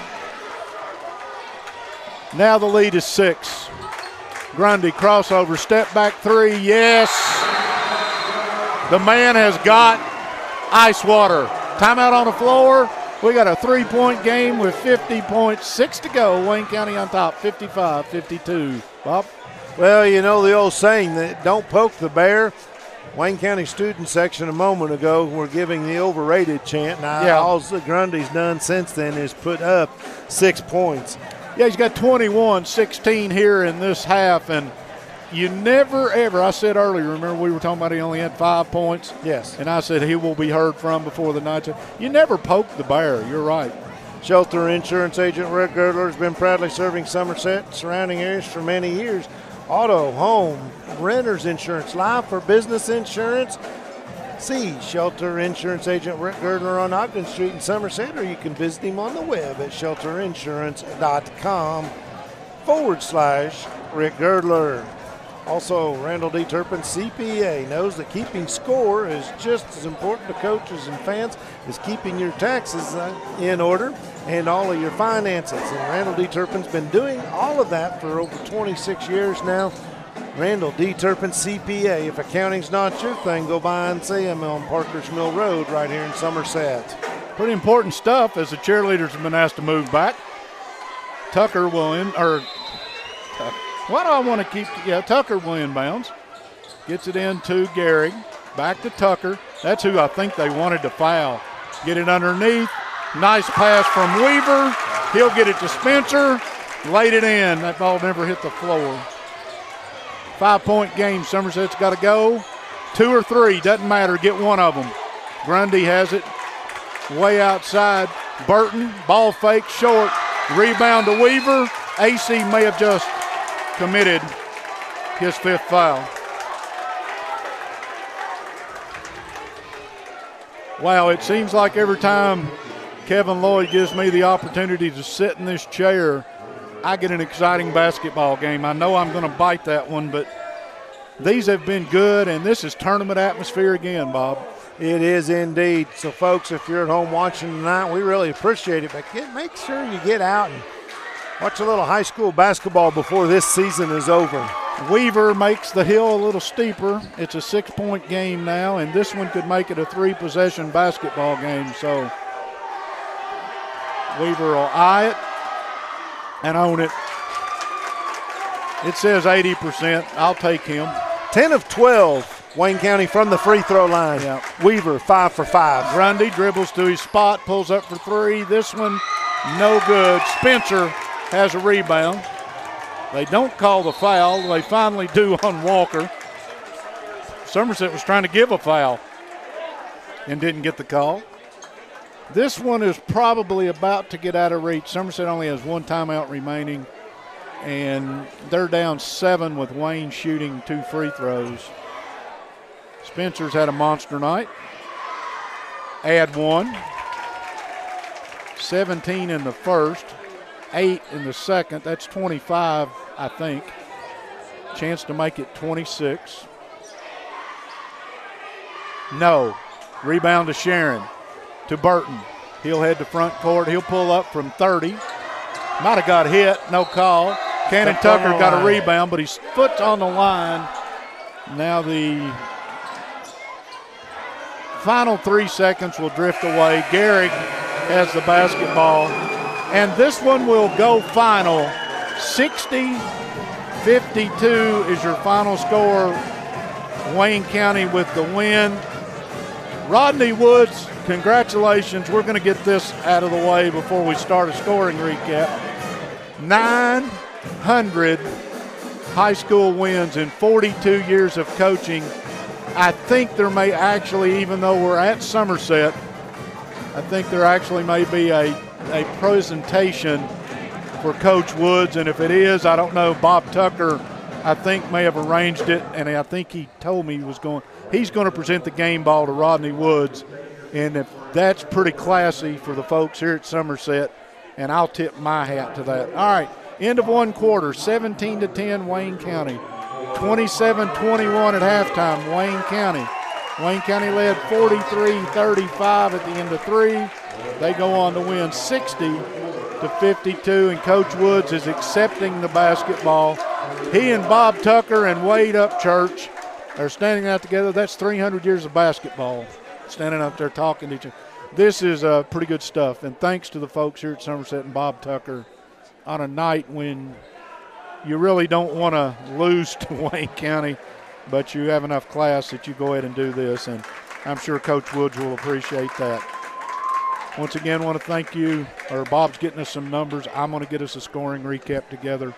Speaker 1: Now the lead is 6. Grundy crossover, step back 3. Yes. The man has got ice water. Timeout on the floor. We got a 3-point game with 50.6 to go. Wayne County on top, 55-52. Bob?
Speaker 5: Well, you know the old saying that don't poke the bear. Wayne County student section a moment ago were giving the overrated chant. Now, all Grundy's done since then is put up 6 points.
Speaker 1: Yeah, he's got 21-16 here in this half, and you never, ever, I said earlier, remember we were talking about he only had 5 points?
Speaker 5: Yes.
Speaker 1: And I said he will be heard from before the night's up. You never poke the bear. You're right.
Speaker 5: Shelter Insurance Agent Rick Girdler has been proudly serving Somerset and surrounding areas for many years. Auto, home, renters insurance, life or business insurance. See Shelter Insurance Agent Rick Girdler on Ogden Street in Somerset, or you can visit him on the web at shelterinsurance.com/Rick Girdler. Also, Randall D. Turpin, CPA, knows that keeping score is just as important to coaches and fans as keeping your taxes in order and all of your finances. And Randall D. Turpin's been doing all of that for over 26 years now. Randall D. Turpin, CPA. If accounting's not your thing, go by and see him on Parker's Mill Road right here in Somerset.
Speaker 1: Pretty important stuff as the cheerleaders have been asked to move back. Tucker will why do I want to keep? Yeah, Tucker will inbounds. Gets it into Gehrig. Back to Tucker. That's who I think they wanted to foul. Get it underneath. Nice pass from Weaver. He'll get it to Spencer. Laid it in. That ball never hit the floor. 5-point game. Somerset's got to go. 2 or 3, doesn't matter. Get one of them. Grundy has it way outside. Burton, ball fake, short. Rebound to Weaver. AC may have just committed his 5th foul. Wow, it seems like every time Kevin Lloyd gives me the opportunity to sit in this chair, I get an exciting basketball game. I know I'm going to bite that one, but these have been good, and this is tournament atmosphere again, Bob.
Speaker 5: It is indeed. So, folks, if you're at home watching tonight, we really appreciate it, but make sure you get out and watch a little high school basketball before this season is over.
Speaker 1: Weaver makes the hill a little steeper. It's a 6-point game now, and this one could make it a 3-possession basketball game. So Weaver will eye it and own it. It says 80%. I'll take him.
Speaker 5: 10 of 12, Wayne County from the free throw line.
Speaker 1: Yeah.
Speaker 5: Weaver, 5 for 5.
Speaker 1: Grundy dribbles to his spot, pulls up for 3. This one, no good. Spencer has a rebound. They don't call the foul. They finally do on Walker. Somerset was trying to give a foul and didn't get the call. This one is probably about to get out of reach. Somerset only has 1 timeout remaining, and they're down 7 with Wayne shooting 2 free throws. Spencer's had a monster night. Add 1. 17 in the first. 8 in the second. That's 25, I think. Chance to make it 26. No. Rebound to Sharon. To Burton. He'll head to front court. He'll pull up from 30. Might have got hit. No call. Cannon Tucker got a rebound, but his foot's on the line. Now the final 3 seconds will drift away. Gehrig has the basketball. And this one will go final. 60-52 is your final score. Wayne County with the win. Rodney Woods, congratulations. We're going to get this out of the way before we start a scoring recap. 900 high school wins in 42 years of coaching. I think there may actually, even though we're at Somerset, I think there actually may be a presentation for Coach Woods, and if it is, I don't know, Bob Tucker, I think, may have arranged it, and I think he told me he's going to present the game ball to Rodney Woods, and if that's pretty classy for the folks here at Somerset, and I'll tip my hat to that. All right, end of 1 quarter, 17-10 Wayne County, 27-21 at halftime Wayne County. Wayne County led 43-35 at the end of 3. They go on to win 60-52, and Coach Woods is accepting the basketball. He and Bob Tucker and Wade Upchurch are standing out together. That's 300 years of basketball, standing up there talking to each other. This is pretty good stuff, and thanks to the folks here at Somerset and Bob Tucker on a night when you really don't want to lose to Wayne County, but you have enough class that you go ahead and do this, and I'm sure Coach Woods will appreciate that. Once again, want to thank you. Bob's getting us some numbers. I'm going to get us a scoring recap together.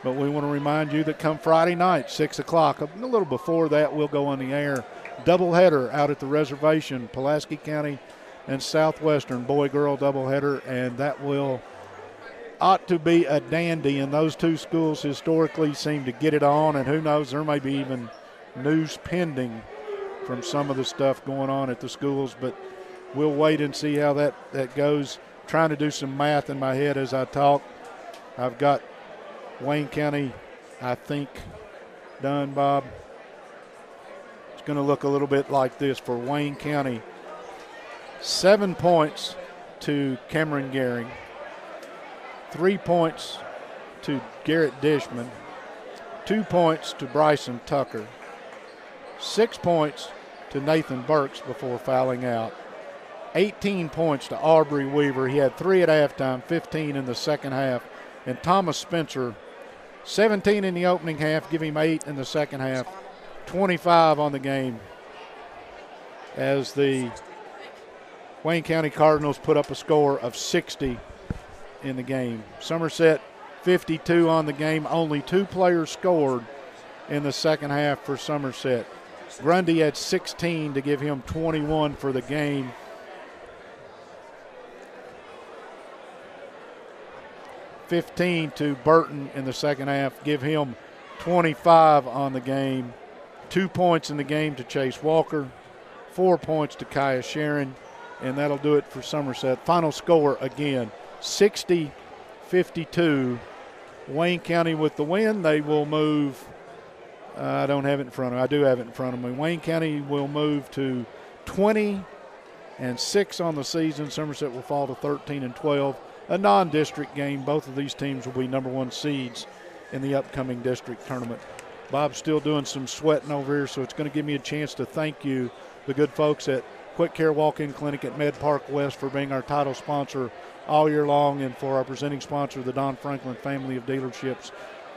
Speaker 1: But we want to remind you that come Friday night, 6 o'clock, a little before that, we'll go on the air. Doubleheader out at the reservation, Pulaski County and Southwestern, boy-girl doubleheader, and that ought to be a dandy. And those two schools historically seem to get it on, and who knows, there may be even news pending from some of the stuff going on at the schools, but we'll wait and see how that goes. Trying to do some math in my head as I talk. I've got Wayne County, I think, done, Bob. It's going to look a little bit like this for Wayne County. 7 points to Cameron Gehring. 3 points to Garrett Dishman. 2 points to Bryson Tucker. 6 points to Nathan Burks before fouling out. 18 points to Aubrey Weaver. He had 3 at halftime, 15 in the second half. And Thomas Spencer, 17 in the opening half, give him 8 in the second half, 25 on the game as the Wayne County Cardinals put up a score of 60 in the game. Somerset 52 on the game. Only 2 players scored in the second half for Somerset. Grundy had 16 to give him 21 for the game. $15 to Burton in the second half, give him 25 on the game. 2 points in the game to Chase Walker, 4 points to Kaya Sharon, and that'll do it for Somerset. Final score again, 60-52. Wayne County with the win. They will move. I don't have it in front of me. I do have it in front of me. Wayne County will move to 20-6 on the season. Somerset will fall to 13-12. A non-district game. Both of these teams will be number 1 seeds in the upcoming district tournament. Bob's still doing some sweating over here, so it's going to give me a chance to thank you, the good folks at Quick Care Walk-In Clinic at Med Park West, for being our title sponsor all year long, and for our presenting sponsor, the Don Franklin family of dealerships.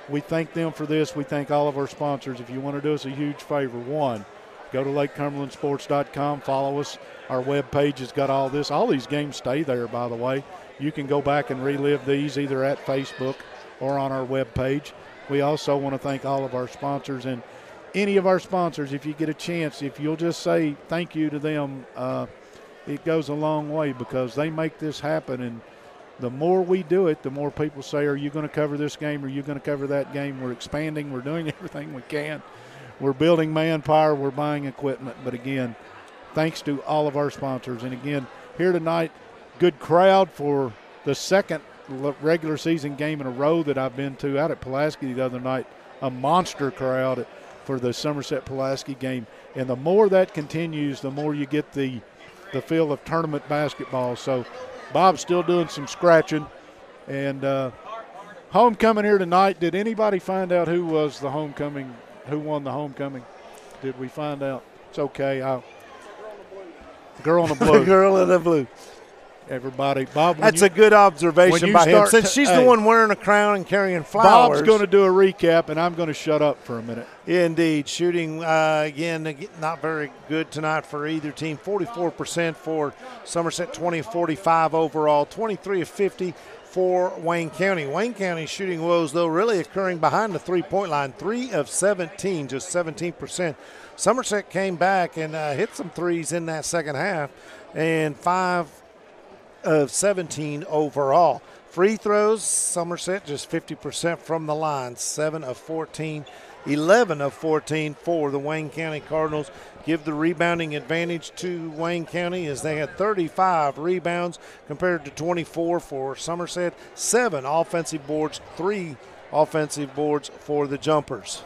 Speaker 1: We thank them for this. We thank all of our sponsors. If you want to do us a huge favor, one, go to LakeCumberlandSports.com. Follow us. Our webpage has got all this. All these games stay there, by the way. You can go back and relive these either at Facebook or on our webpage. We also want to thank all of our sponsors, and any of our sponsors, if you get a chance, if you'll just say thank you to them, it goes a long way, because they make this happen. And the more we do it, the more people say, are you going to cover this game? Are you going to cover that game? We're expanding. We're doing everything we can. We're building manpower. We're buying equipment. But again, thanks to all of our sponsors. And again, here tonight, good crowd for the second regular season game in a row that I've been to out at Pulaski the other night. A monster crowd for the Somerset-Pulaski game. And the more that continues, the more you get the feel of tournament basketball. So Bob's still doing some scratching. And homecoming here tonight, did anybody find out who won the homecoming? Did we find out? It's okay. Girl in the blue.
Speaker 5: Girl in the blue.
Speaker 1: Everybody, Bob.
Speaker 5: That's a good observation by him, since she's the one wearing a crown and carrying flowers.
Speaker 1: Bob's going to do a recap, and I'm going to shut up for a minute.
Speaker 5: Indeed. Shooting, again, not very good tonight for either team. 44% for Somerset, 20-45 overall, 23 of 50 for Wayne County. Wayne County shooting woes, though, really occurring behind the three-point line. 3 of 17, just 17%. Somerset came back and hit some threes in that second half, and 5 of 17 overall. Free throws, Somerset just 50% from the line, 7 of 14, 11 of 14 for the Wayne County Cardinals. Give the rebounding advantage to Wayne County, as they had 35 rebounds compared to 24 for Somerset. 7 offensive boards, 3 offensive boards for the Jumpers.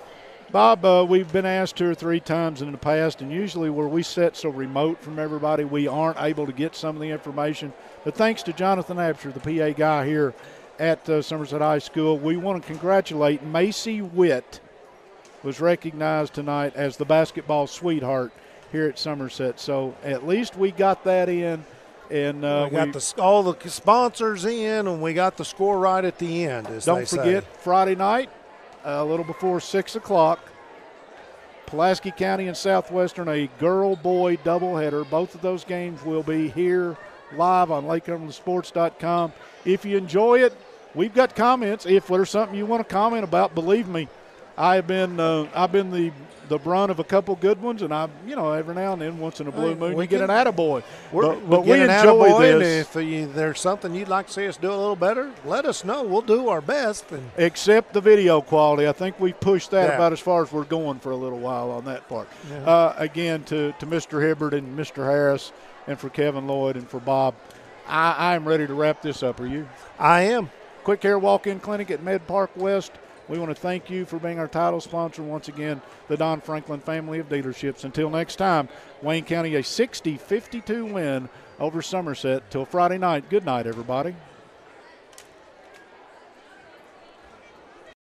Speaker 1: Bob, we've been asked 2 or 3 times in the past, and usually where we sit so remote from everybody, we aren't able to get some of the information. But thanks to Jonathan Absher, the PA guy here at Somerset High School, we want to congratulate Macy Witt, was recognized tonight as the basketball sweetheart here at Somerset. So at least we got that in. And
Speaker 5: we got all the sponsors in, and we got the score right at the end, as they say.
Speaker 1: Don't forget, Friday night, a little before 6 o'clock, Pulaski County and Southwestern, a girl-boy doubleheader. Both of those games will be here live on LakeCumberlandSports.com. If you enjoy it, we've got comments. If there's something you want to comment about, believe me, I've been the brunt of a couple good ones, and every now and then, once in a blue moon, we get an attaboy. But we enjoy this.
Speaker 5: And if there's something you'd like to see us do a little better, let us know. We'll do our best.
Speaker 1: Except the video quality. I think we've pushed that about as far as we're going for a little while on that part. Yeah. Again, to Mr. Hibbert and Mr. Harris, and for Kevin Lloyd and for Bob, I'm ready to wrap this up. Are you?
Speaker 5: I am.
Speaker 1: Quick Care Walk-In Clinic at Med Park West. We want to thank you for being our title sponsor once again, the Don Franklin family of dealerships. Until next time, Wayne County a 60-52 win over Somerset. Till Friday night, good night, everybody.